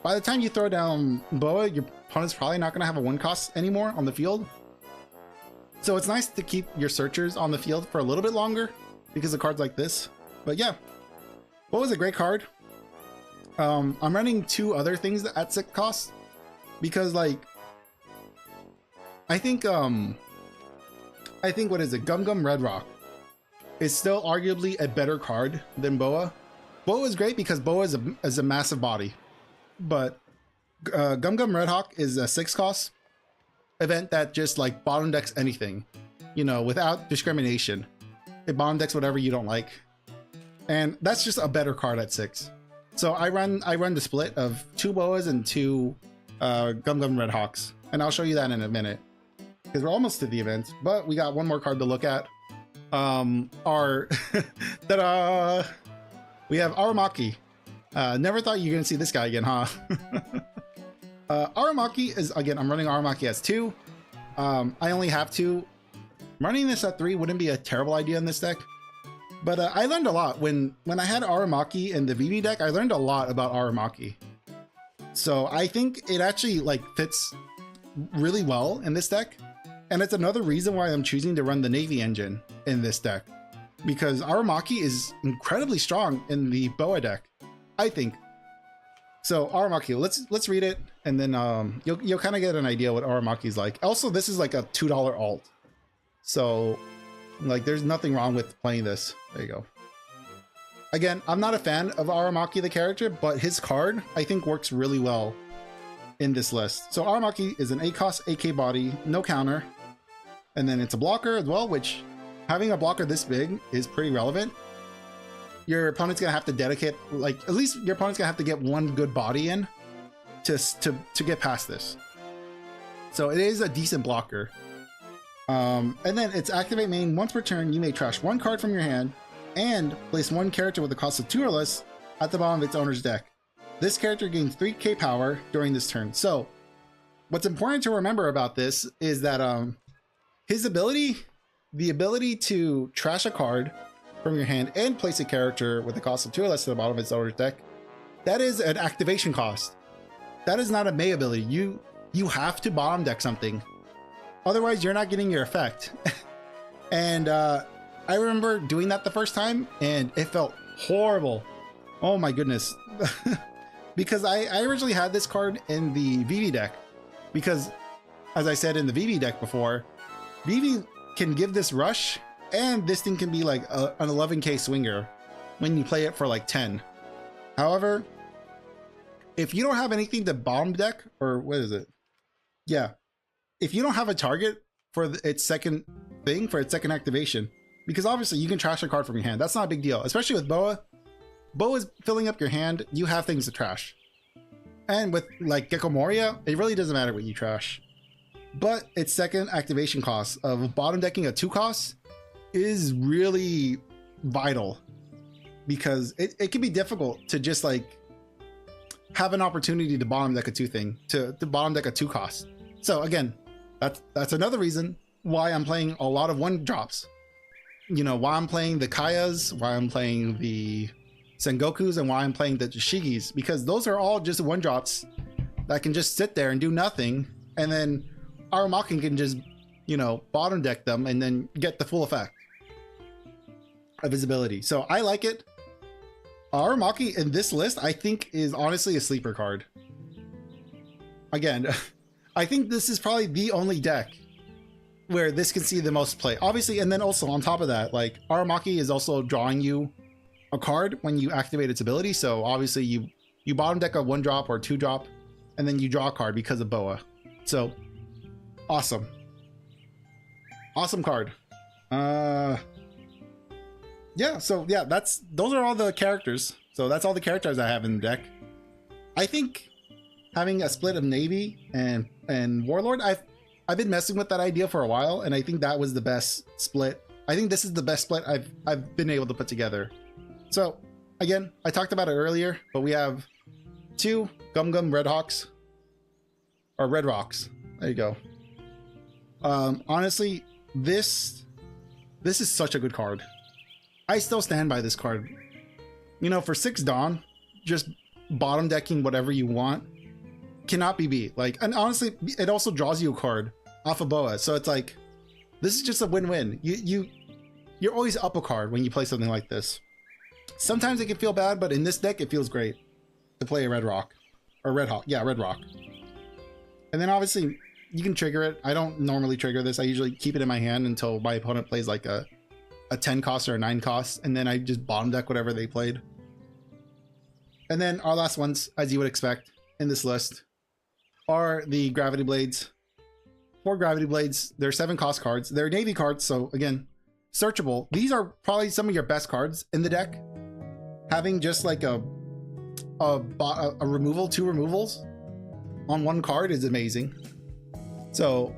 by the time you throw down Boa, your opponent's probably not going to have a 1 cost anymore on the field. So it's nice to keep your searchers on the field for a little bit longer because of cards like this. But yeah, Boa's a great card. I'm running 2 other things at 6 costs because, like, I think what is it, Gum Red Rock is still arguably a better card than Boa. Boa is great because Boa is a massive body, but Gum Red Hawk is a 6 cost event that just like bottom decks anything, you know, without discrimination. It bottom decks whatever you don't like, and that's just a better card at 6. So I run the split of 2 Boas and 2 Gum Red Hawks, and I'll show you that in a minute because we're almost to the event. But we got one more card to look at. Our ta-da! We have Aramaki. Never thought you were gonna see this guy again, huh? Aramaki is, again, I'm running Aramaki as 2. I only have 2. Running this at 3 wouldn't be a terrible idea in this deck, but I learned a lot when I had Aramaki in the VV deck. I learned a lot about Aramaki, so I think it actually like fits really well in this deck, and it's another reason why I'm choosing to run the Navy engine in this deck, because Aramaki is incredibly strong in the Boa deck, I think. So Aramaki, let's read it, and then you'll kind of get an idea what Aramaki's like. Also, this is like a $2 alt, so like there's nothing wrong with playing this. There you go. Again, I'm not a fan of Aramaki the character, but his card I think works really well in this list. So Aramaki is an 8 cost AK body, no counter, and then it's a blocker as well, which having a blocker this big is pretty relevant. Your opponent's gonna have to dedicate, like, at least your opponent's gonna have to get 1 good body in to get past this. So it is a decent blocker. And then it's activate main. Once per turn, you may trash 1 card from your hand and place 1 character with a cost of 2 or less at the bottom of its owner's deck. This character gains 3k power during this turn. So what's important to remember about this is that his ability, the ability to trash a card from your hand and place a character with a cost of 2 or less to the bottom of its owner's deck, that is an activation cost. That is not a May ability. You have to bottom deck something, otherwise you're not getting your effect. And I remember doing that the first time and it felt horrible. Oh my goodness. Because I originally had this card in the VV deck, because as I said in the VV deck before, VV can give this rush, and this thing can be like an 11k swinger when you play it for like 10. However, if you don't have anything to bottom deck, or what is it? Yeah. If you don't have a target for its second thing, for its second activation, because obviously you can trash a card from your hand. That's not a big deal, especially with Boa. Boa's filling up your hand, you have things to trash. And with like Gecko Moria, it really doesn't matter what you trash. But its second activation cost of bottom decking a 2 cost is really vital because it can be difficult to just like have an opportunity to bottom deck a 2 thing, to bottom deck a 2 cost. So again, that's another reason why I'm playing a lot of 1 drops. You know, why I'm playing the Kayas, why I'm playing the Sengokus, and why I'm playing the Shigis, because those are all just 1 drops that can just sit there and do nothing, and then Aramaki can just, you know, bottom deck them and then get the full effect of visibility. So I like it. Aramaki in this list, I think, is honestly a sleeper card. Again, I think this is probably the only deck where this can see the most play. Obviously, and then also on top of that, like Aramaki is also drawing you a card when you activate its ability. So obviously you bottom deck a 1 drop or 2 drop, and then you draw a card because of Boa. So awesome. Awesome card. Yeah, so yeah, those are all the characters. So that's all the characters I have in the deck. I think having a split of Navy and Warlord, I've been messing with that idea for a while, and I think that was the best split. I think this is the best split I've been able to put together. So again, I talked about it earlier, but we have 2 Gum Gum Red Hawks, or Red Rocks. There you go. Honestly, this is such a good card. I still stand by this card. You know, for 6 Dawn, just bottom decking whatever you want cannot be beat. Like, and honestly, it also draws you a card off of Boa. So it's like, this is just a win-win. You're always up a card when you play something like this. Sometimes it can feel bad, but in this deck, it feels great to play a Red Rock. Or Red Hawk. Yeah, Red Rock. And then obviously, you can trigger it. I don't normally trigger this. I usually keep it in my hand until my opponent plays like a 10 cost or a 9 cost, and then I just bottom deck whatever they played. And then our last ones, as you would expect in this list, are the Gravity Blades. 4 Gravity Blades. They're 7 cost cards. They're Navy cards, so again, searchable. These are probably some of your best cards in the deck. Having just like a removal, 2 removals on 1 card is amazing. So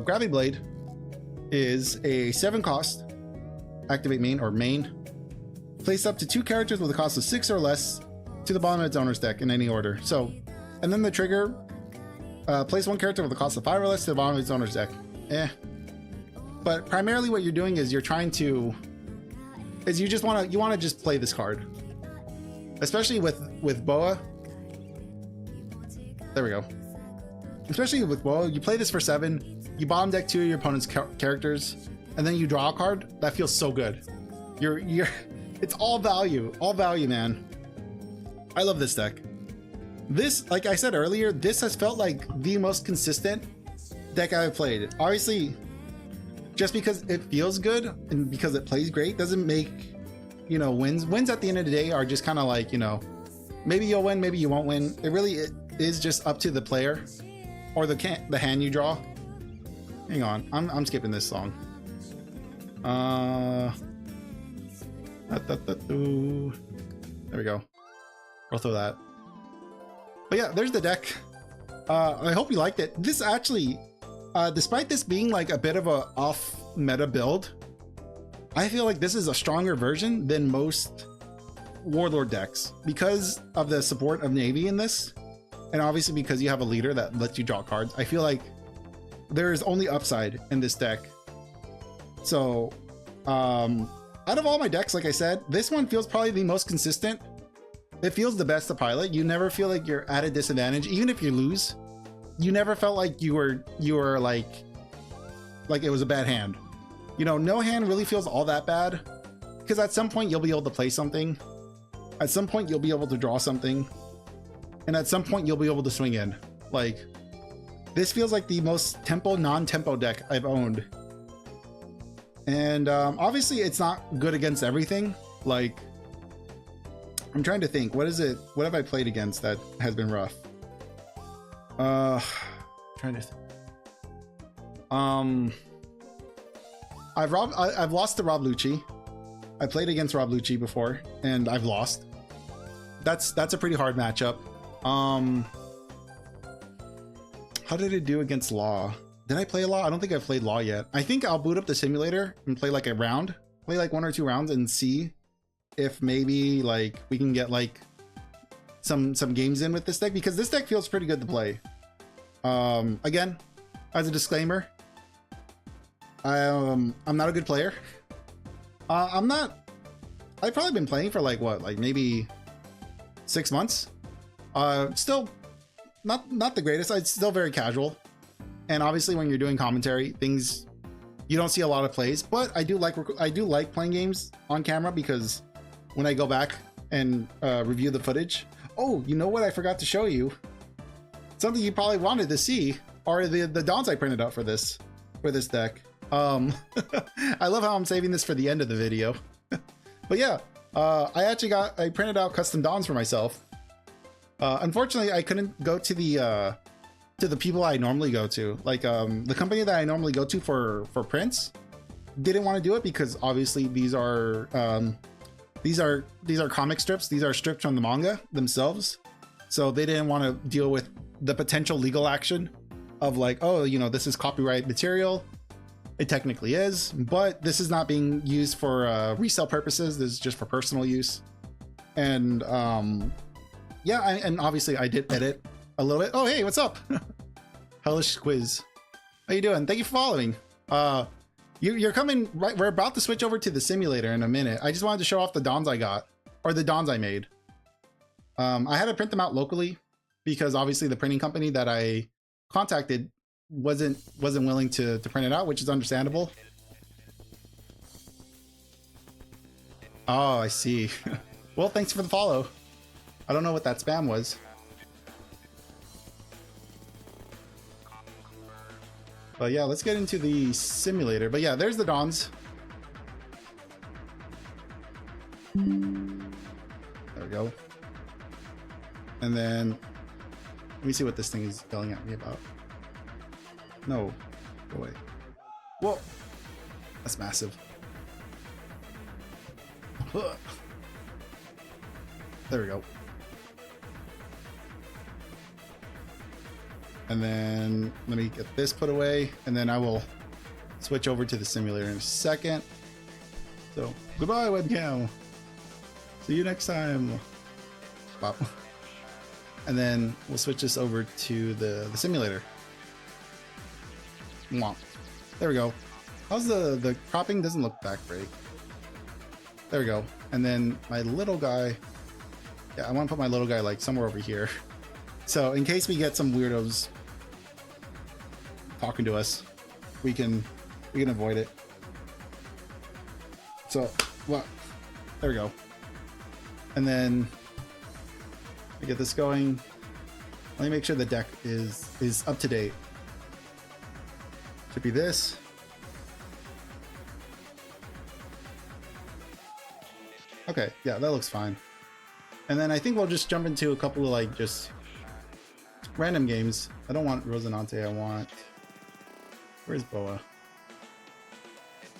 Gravity Blade is a 7 cost activate main or main. Place up to 2 characters with a cost of 6 or less to the bottom of its owner's deck in any order. So, and then the trigger, place 1 character with a cost of 5 or less to the bottom of its owner's deck. But primarily what you're doing is you're trying to, is you want to just play this card. Especially with Boa. There we go. Especially with Boa, you play this for 7, you bottom deck 2 of your opponent's characters, and then you draw a card. That feels so good. It's all value, man. I love this deck. This, like I said earlier, this has felt like the most consistent deck I've played. Obviously, just because it feels good and because it plays great doesn't make, you know, wins. Wins at the end of the day are just kind of like, you know, maybe you'll win, maybe you won't win. It is just up to the player or the hand you draw. Hang on, I'm skipping this song. There we go. I'll throw that. But yeah, there's the deck. I hope you liked it. This actually, despite this being like a bit of a off meta build, I feel like this is a stronger version than most Warlord decks because of the support of Navy in this, and obviously because you have a leader that lets you draw cards. I feel like there is only upside in this deck. So out of all my decks, like I said, this one feels probably the most consistent. It feels the best to pilot. You never feel like you're at a disadvantage, even if you lose. You never felt like you were like it was a bad hand. You know, no hand really feels all that bad because at some point you'll be able to play something. At some point you'll be able to draw something, and at some point you'll be able to swing in. Like, this feels like the most non-tempo deck I've owned. And obviously it's not good against everything. Like, I'm trying to think, what have I played against that has been rough? Trying to I've lost to Rob Lucci. I played against Rob Lucci before and I've lost. That's a pretty hard matchup. How did it do against Law? Did I play Law? I don't think I've played Law yet. I think I'll boot up the simulator and play like a round, play like 1 or 2 rounds and see if maybe like we can get like some games in with this deck, because this deck feels pretty good to play. Again, as a disclaimer, I'm not a good player. I've probably been playing for like what, like maybe 6 months. Still not the greatest. It's still very casual, and obviously when you're doing commentary, things you don't see a lot of plays. But I do like playing games on camera, because when I go back and review the footage. Oh, you know what? I forgot to show you something you probably wanted to see are the dons I printed out for this deck. I love how I'm saving this for the end of the video. But yeah, I printed out custom dons for myself. Unfortunately, I couldn't go to the people I normally go to. Like the company that I normally go to for prints didn't want to do it, because obviously these are comic strips. These are strips from the manga themselves. So they didn't want to deal with the potential legal action of like, oh, you know, this is copyright material. It technically is, but this is not being used for resale purposes. This is just for personal use. And yeah, and obviously I did edit a little bit. Oh, hey, what's up? Hellish Quiz. How you doing? Thank you for following. You're coming right. We're about to switch over to the simulator in a minute. I just wanted to show off the dons I got, or the dons I made. I had to print them out locally, because obviously the printing company that I contacted wasn't willing to print it out, which is understandable. Oh, I see. Well, thanks for the follow. I don't know what that spam was. But yeah, let's get into the simulator. But yeah, there's the dons. There we go. And then let me see what this thing is yelling at me about. No, go away. Whoa, that's massive. There we go. And then let me get this put away, and then I will switch over to the simulator in a second. So goodbye, webcam. See you next time. Wow. And then we'll switch this over to the simulator. Mwah. There we go. How's the cropping? Doesn't look that great. There we go. And then my little guy. Yeah, I want to put my little guy like somewhere over here. So in case we get some weirdos talking to us, we can avoid it. So, well, there we go. And then I get this going. Let me make sure the deck is up to date. Should be this. Okay, yeah, that looks fine. And then I think we'll just jump into a couple of like just random games. I don't want Rosinante, I want... Where's Boa?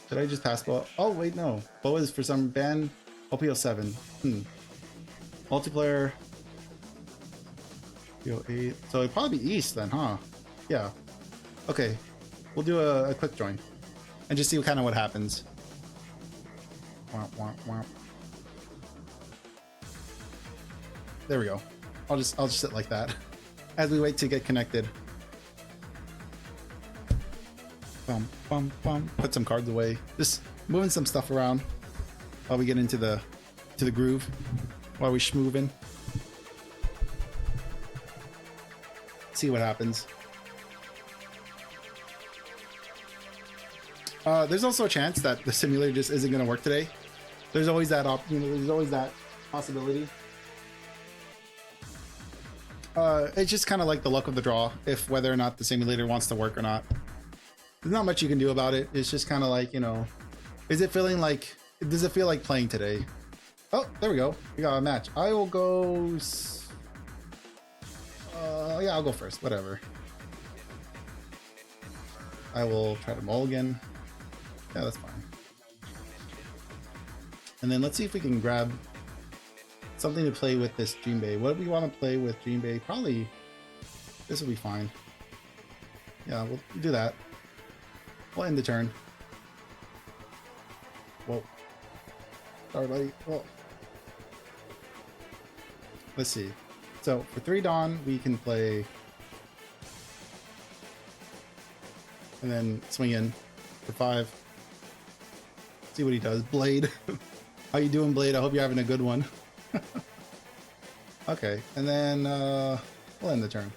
Did I just pass Boa? Oh, wait, no. Boa is for some ban. OPO7. Multiplayer. PO8. So it'd probably be East then, huh? Yeah. Okay. We'll do a quick join. And just see kind of what happens. Womp, womp, womp. There we go. I'll just sit like that as we wait to get connected. Bum, bum, bum. Put some cards away. Just moving some stuff around while we get into the groove. While we schmoovin'. See what happens. There's also a chance that the simulator just isn't going to work today. There's always that there's always that possibility. It's just kind of like the luck of the draw, if whether or not the simulator wants to work or not. There's not much you can do about it. It's just kind of like, you know, does it feel like playing today? Oh, there we go. We got a match. I will go. Yeah, I'll go first. Whatever. I will try to mulligan. Yeah, that's fine. And then let's see if we can grab something to play with this Dream Bay. What do we want to play with Dream Bay? Probably this will be fine. Yeah, we'll do that. We'll end the turn. Whoa. Sorry, buddy. Whoa. Let's see. So for 3 Dawn, we can play and then swing in for 5. See what he does. Blade. How you doing, Blade? I hope you're having a good one. Okay, and then we'll end the turn.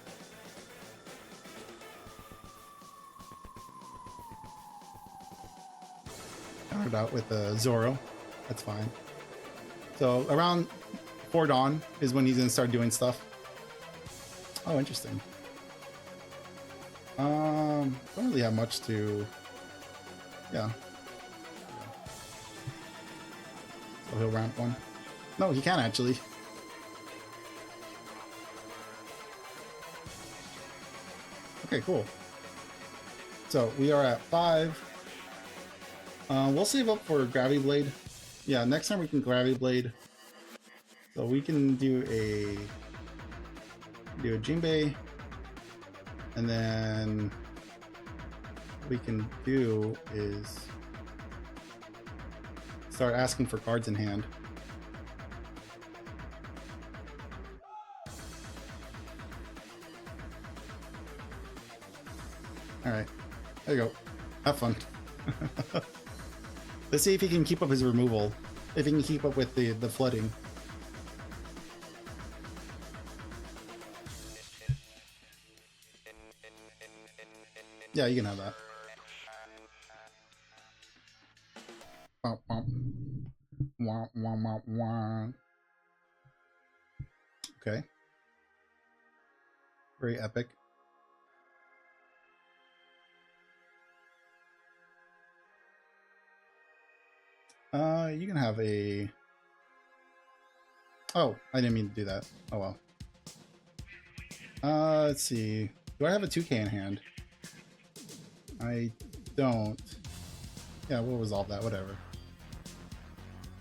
Countered out with Zoro. That's fine. So around 4 Dawn is when he's gonna start doing stuff. Oh, interesting. Don't really have much to. Yeah. So he'll ramp 1. No, he can actually. Okay, cool. So we are at 5. We'll save up for Gravity Blade. Yeah, next time we can Gravity Blade. So we can do a Jinbei, and then what we can do is start asking for cards in hand. Alright, there you go. Have fun. Let's see if he can keep up his removal. If he can keep up with the flooding. Yeah, you can have that. Womp, womp. Womp, womp, womp, womp. Okay. Very epic. You can have a... Oh, I didn't mean to do that. Oh well. Let's see. Do I have a 2K in hand? I don't. Yeah, we'll resolve that, whatever.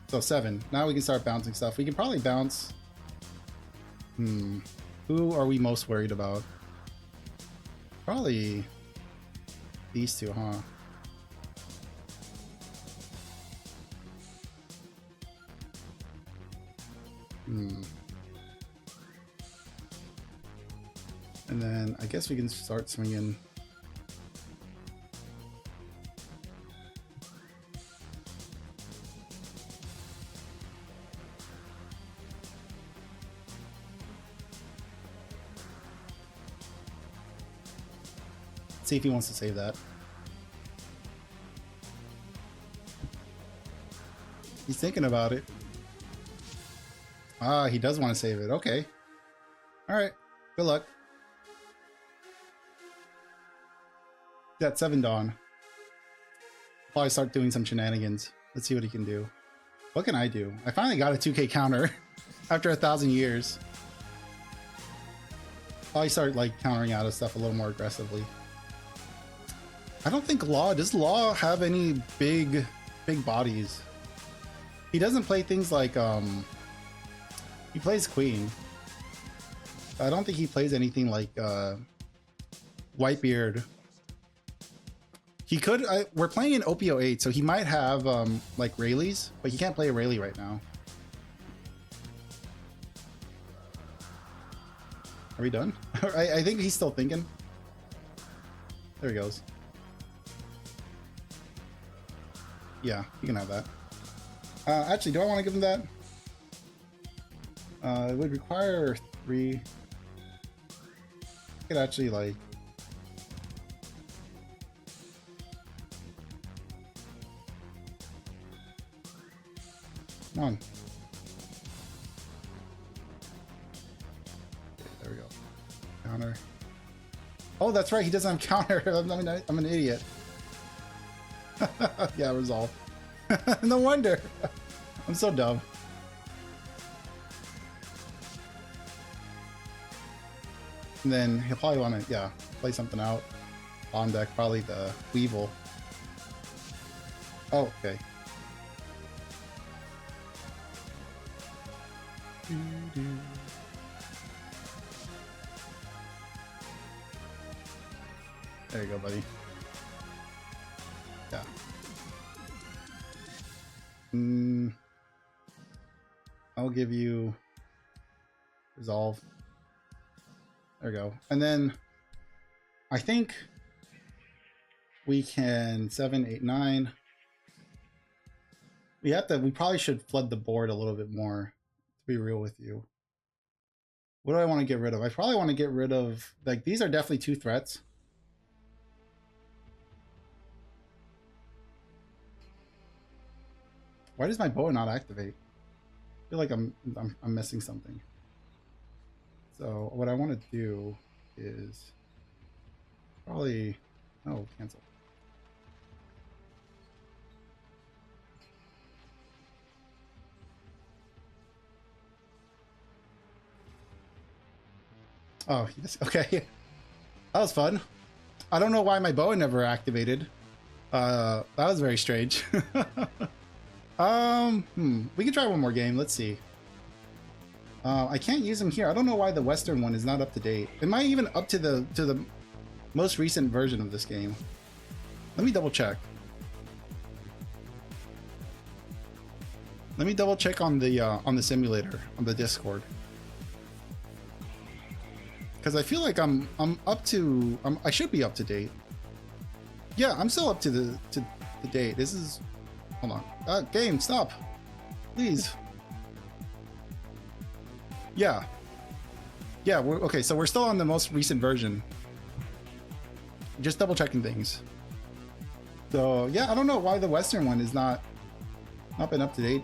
So 7. Now we can start bouncing stuff. We can probably bounce... Who are we most worried about? Probably these two, huh? And then I guess we can start swinging. See if he wants to save that. He's thinking about it. Ah, he does want to save it. Okay. Alright. Good luck. That 7 Dawn. Probably start doing some shenanigans. Let's see what he can do. What can I do? I finally got a 2K counter after 1,000 years. Probably start like countering out of stuff a little more aggressively. I don't think Law, does Law have any big bodies? He doesn't play things like he plays Queen. I don't think he plays anything like Whitebeard. He could. We're playing in Opio 8, so he might have like Rayleighs, but he can't play a Rayleigh right now. Are we done? I think he's still thinking. There he goes. Yeah, you can have that. Actually, do I want to give him that? It would require 3. I could actually like... Come on. Okay, there we go. Counter. Oh, that's right. He doesn't have counter. I'm an idiot. Yeah, resolve. No wonder. I'm so dumb. And then he'll probably want to, yeah, play something out. On deck, probably the Weevil. Oh, okay. There you go, buddy. Yeah. I'll give you Resolve. There we go. And then I think we can 7, 8, 9. We probably should flood the board a little bit more, to be real with you. What do I want to get rid of? I probably want to get rid of, like, these are definitely 2 threats. Why does my boa not activate? I feel like I'm missing something. So what I want to do is probably, oh, cancel. Oh, yes. Okay. That was fun. I don't know why my boa never activated. That was very strange. We can try one more game. Let's see. I can't use them here. I don't know why the Western one is not up to date. Am I even up to the most recent version of this game? Let me double check. Let me double check on the simulator on the Discord. Because I feel like I'm up to I should be up to date. Yeah, I'm still up to the date. This is, hold on. Game, stop, please. Yeah. Yeah, okay, so we're still on the most recent version. Just double checking things. So yeah, I don't know why the Western one is not been up to date.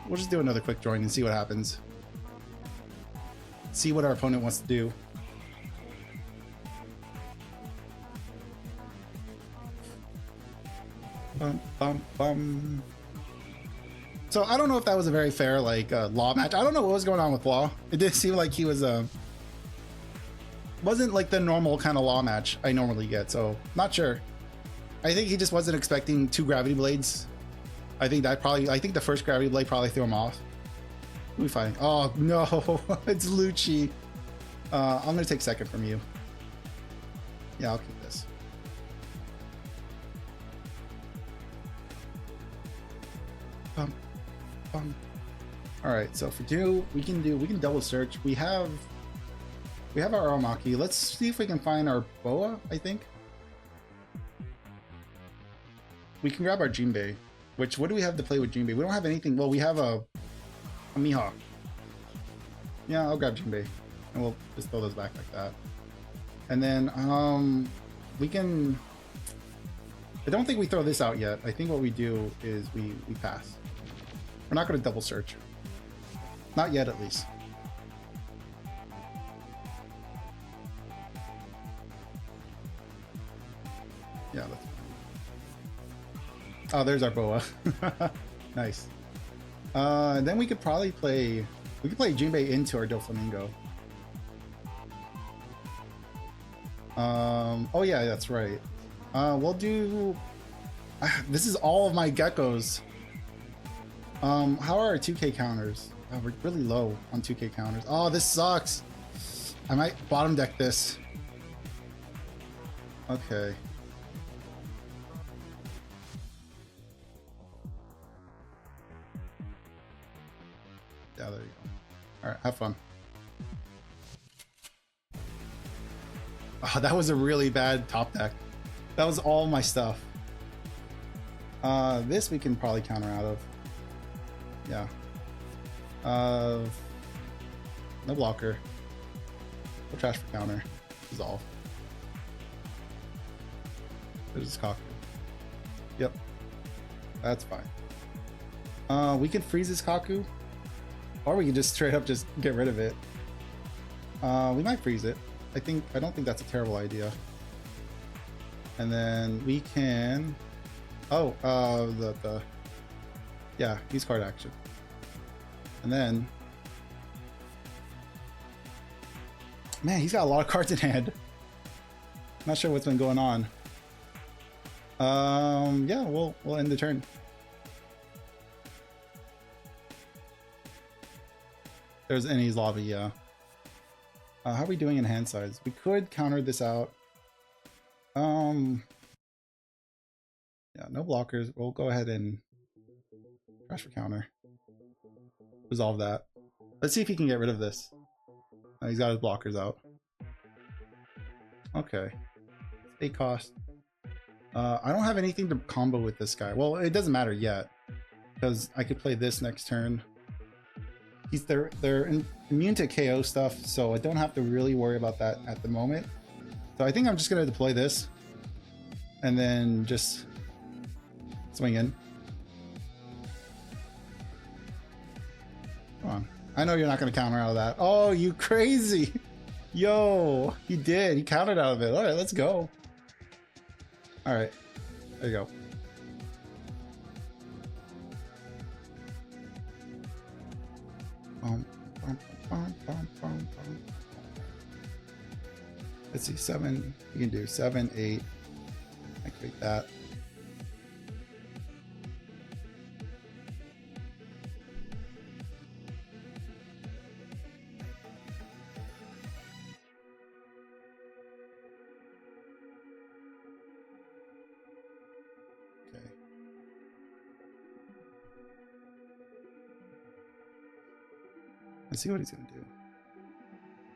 We'll just do another quick join and see what happens. See what our opponent wants to do. Bum, bum, bum. So I don't know if that was a very fair, like, Law match. I don't know what was going on with Law. It did seem like he was wasn't like the normal kind of Law match I normally get. So not sure. I think he just wasn't expecting 2 gravity blades. I think the first gravity blade probably threw him off. Who are we fighting? Oh no, it's Lucci. I'm gonna take second from you. Yeah, I'll keep this. Bum, bum. All right, so for we can double search. We have our Aramaki. Let's see if we can find our Boa. I think we can grab our Jinbei. Which, what do we have to play with Jinbei? We don't have anything. Well, we have a Mihawk. Yeah, I'll grab Jinbei, and we'll just throw those back like that. And then we can. I don't think we throw this out yet. I think what we do is we pass. We're not going to double search. Not yet, at least. Yeah. Let's... Oh, there's our Boa. Nice. Then we could probably play. We could play Jinbei into our Doflamingo. Oh yeah, that's right. We'll do. This is all of my geckos. How are our 2K counters? Oh, we're really low on 2K counters. Oh, this sucks. I might bottom deck this. Okay. Yeah, there you go. All right, have fun. Oh, that was a really bad top deck. That was all my stuff. This we can probably counter out of. Yeah. No blocker. No trash for counter. Resolve. There's this Kaku. Yep. That's fine. We can freeze this Kaku. Or we can just straight up just get rid of it. We might freeze it. I don't think that's a terrible idea. And then we can, yeah, use card action. And then, man, he's got a lot of cards in hand. Not sure what's been going on. Yeah, we'll end the turn. There's Eni's Lobby, yeah. How are we doing in hand size? We could counter this out. Yeah, no blockers. We'll go ahead and trash for counter. Resolve that. Let's see if he can get rid of this. Oh, he's got his blockers out. Okay. 8 cost. I don't have anything to combo with this guy. Well, it doesn't matter yet, because I could play this next turn. They're immune to KO stuff, so I don't have to really worry about that at the moment. So I think I'm just gonna deploy this, and then just swing in. Come on. I know you're not gonna counter out of that. Oh, you crazy! Yo, he did. He countered out of it. All right, let's go. All right, there you go. Let's see, 7. You can do 7, 8. Activate that. Okay. Let's see what he's gonna do.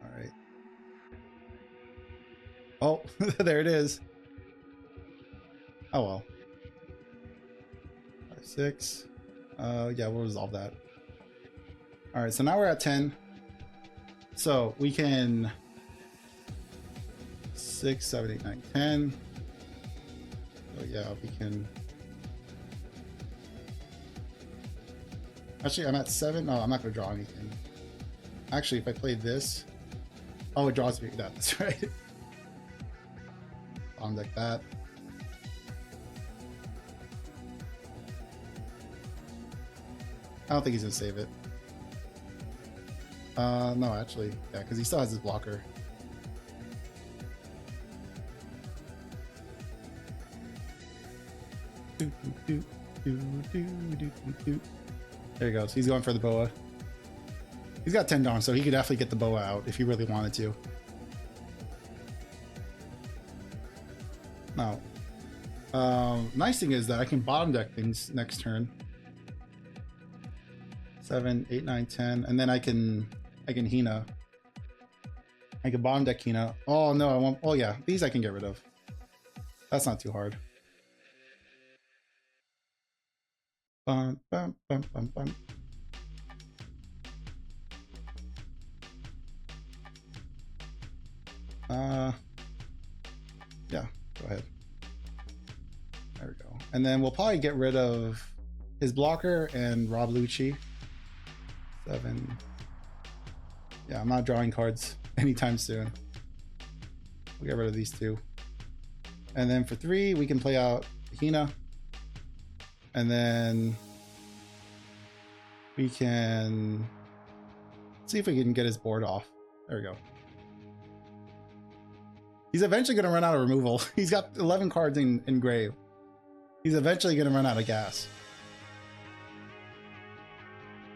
All right. Oh, there it is. Oh well. 5, 6. Yeah, we'll resolve that. All right, so now we're at 10. So we can 6, 7, 8, 9, 10. So yeah, we can. Actually, I'm at 7. No, I'm not gonna draw anything. Actually, if I play this, oh, it draws me. That's right. On like that. I don't think he's gonna save it. No, actually, yeah, because he still has his blocker. There he goes. He's going for the boa. He's got 10 down, so he could definitely get the boa out if he really wanted to. Now, nice thing is that I can bottom deck things next turn. 7, 8, 9, 10, and then I can Hina. I can bottom deck Hina. Oh no, I won't. Oh yeah, these I can get rid of. That's not too hard. Bum, bum, bum, bum, bum. Yeah, go ahead. There we go. And then we'll probably get rid of his blocker and Rob Lucci. 7. Yeah, I'm not drawing cards anytime soon. We'll get rid of these 2. And then for 3, we can play out Hina. And then we can see if we can get his board off. There we go. He's eventually going to run out of removal. He's got 11 cards in grave. He's eventually going to run out of gas.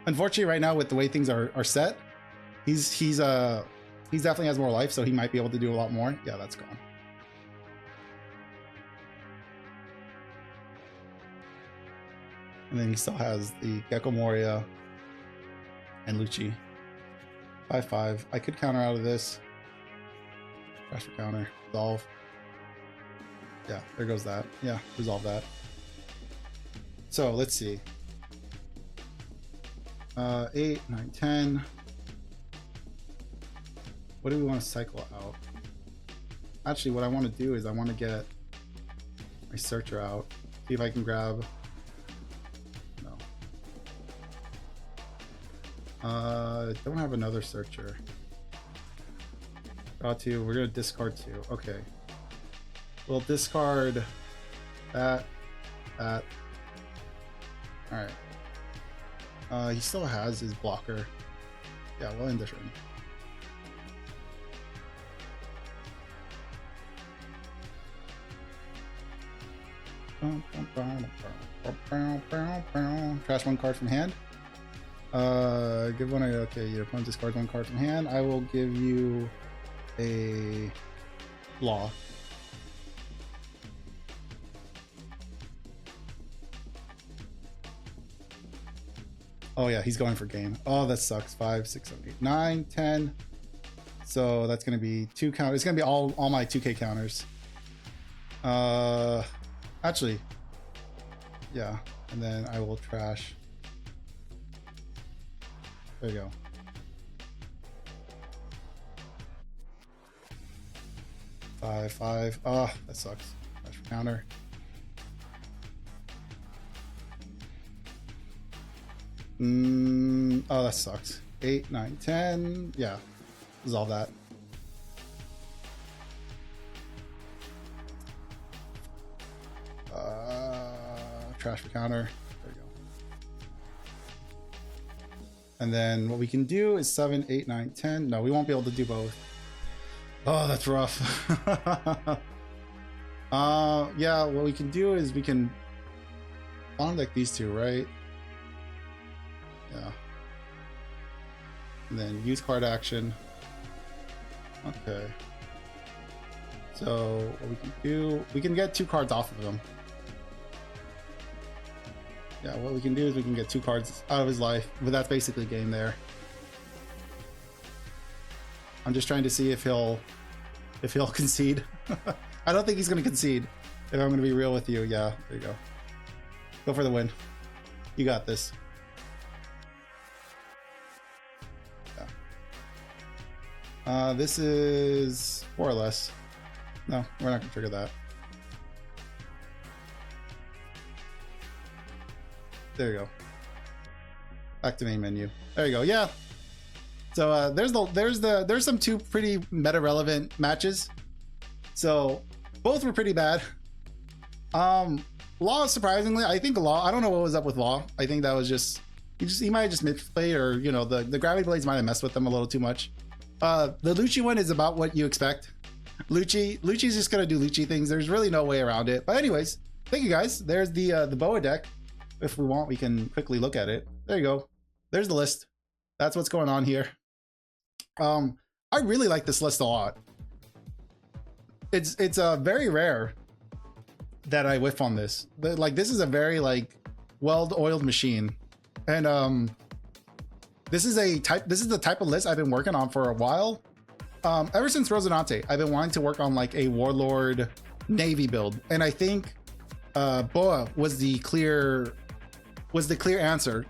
Unfortunately, right now with the way things are set, he definitely has more life, so he might be able to do a lot more. Yeah, that's gone. And then he still has the Gecko Moria and Lucci. 5/5. I could counter out of this. Crash for counter. Resolve. Yeah, there goes that. Yeah, resolve that. So let's see. 8, 9, 10. What do we want to cycle out? Actually, what I want to do is I want to get my searcher out. See if I can grab. No. I don't have another searcher. Draw 2. We're gonna discard 2. Okay. We'll discard that. That. All right. He still has his blocker. Yeah, we'll end this room. Trash 1 card from hand. Give one. Okay, your opponent discards 1 card from hand. I will give you a law. Oh yeah, he's going for game. Oh, that sucks. 5, 6, 7, 8, 9, 10. So that's gonna be 2 count. It's gonna be all my 2K counters. Actually, yeah. And then I will trash. There you go. Five. Oh, that sucks. Trash for counter. Oh, that sucks. 8, 9, 10. Yeah, resolve that. Trash for counter. There you go. And then what we can do is 7, 8, 9, 10. No, we won't be able to do both. Oh, that's rough. Yeah, what we can do is we can bottom deck these two, right? Yeah. And then use card action. Okay. So what we can do, we can get 2 cards off of them. Yeah, what we can do is we can get 2 cards out of his life, but that's basically game there. I'm just trying to see if he'll concede. I don't think he's gonna concede, if I'm gonna be real with you. Yeah, there you go. Go for the win. You got this. Yeah. This is 4 or less. No, we're not gonna trigger that. There you go. Back to main menu. There you go. Yeah. So there's some 2 pretty meta relevant matches. So both were pretty bad. Law, surprisingly, I think Law, I don't know what was up with Law. I think that was he might have just misplayed, or you know, the gravity blades might have messed with him a little too much. The Lucci one is about what you expect. Lucci's just gonna do Lucci things. There's really no way around it. But anyways, thank you guys. There's the Boa deck. If we want, we can quickly look at it. There you go. There's the list. That's what's going on here. I really like this list a lot. It's very rare that I whiff on this. Like, this is a very like well-oiled machine, and this is the type of list I've been working on for a while. Ever since Rosinante, I've been wanting to work on like a Warlord Navy build, and I think Boa was the clear answer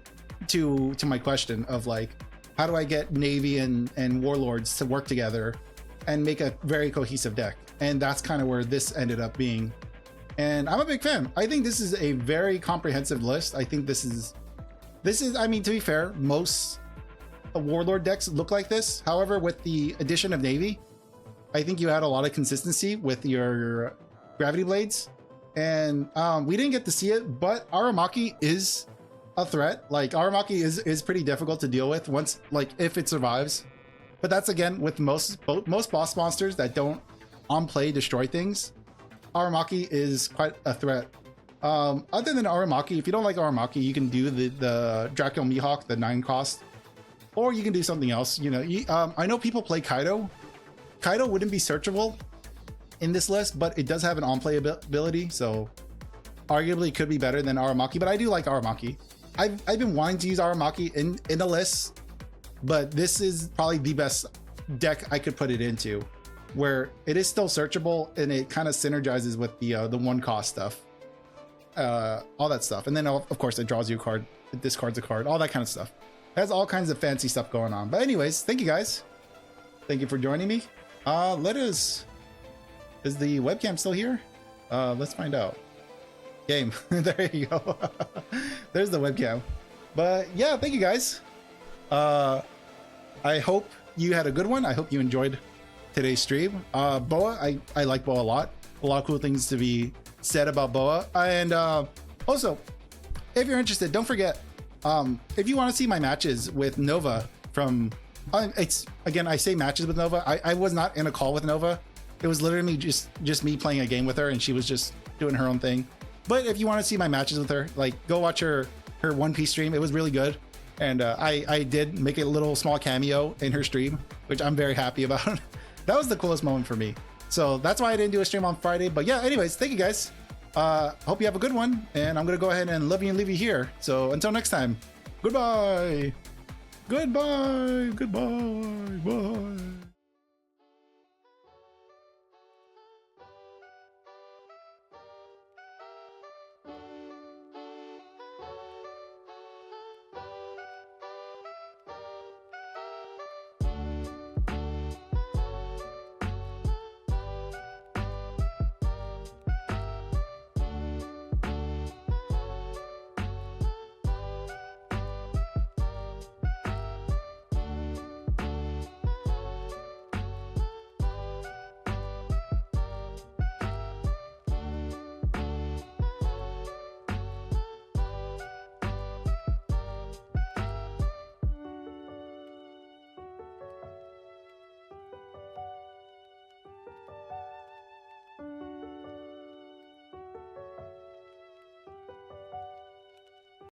to my question of like, how do I get Navy and Warlords to work together and make a very cohesive deck? And that's kind of where this ended up being. And I'm a big fan. I think this is a very comprehensive list. I think this is, I mean, to be fair, most Warlord decks look like this. However, with the addition of Navy, I think you had a lot of consistency with your gravity blades. And we didn't get to see it, but Aramaki is a threat. Like, Aramaki is pretty difficult to deal with once, like, if it survives. But that's again with most boss monsters that don't on play destroy things. Aramaki is quite a threat. Other than Aramaki, if you don't like Aramaki, you can do the Dracul Mihawk, the 9 cost, or you can do something else. You know, I know people play Kaido. Kaido wouldn't be searchable in this list, but it does have an on-play ability, so arguably it could be better than Aramaki. But I do like Aramaki. I've been wanting to use Aramaki in the list, but this is probably the best deck I could put it into, where it is still searchable and it kind of synergizes with the 1 cost stuff, all that stuff. And then of course it draws you a card, it discards a card, all that kind of stuff. It has all kinds of fancy stuff going on. But anyways, thank you guys. Thank you for joining me. Is the webcam still here? Let's find out. Game. There you go. There's the webcam. But yeah, thank you guys. I hope you had a good one. I hope you enjoyed today's stream. Boa, I like Boa a lot. A lot of cool things to be said about Boa. And also, if you're interested, don't forget, if you want to see my matches with Nova from, it's again, I say matches with Nova. I was not in a call with Nova. It was literally just me playing a game with her, and she was just doing her own thing. But if you want to see my matches with her, like, go watch her One Piece stream. It was really good. And I did make a little small cameo in her stream, which I'm very happy about. That was the coolest moment for me. So that's why I didn't do a stream on Friday. But yeah, anyways, thank you guys. Hope you have a good one. And I'm going to go ahead and love you and leave you here. So until next time, Goodbye. Goodbye. Goodbye. Bye.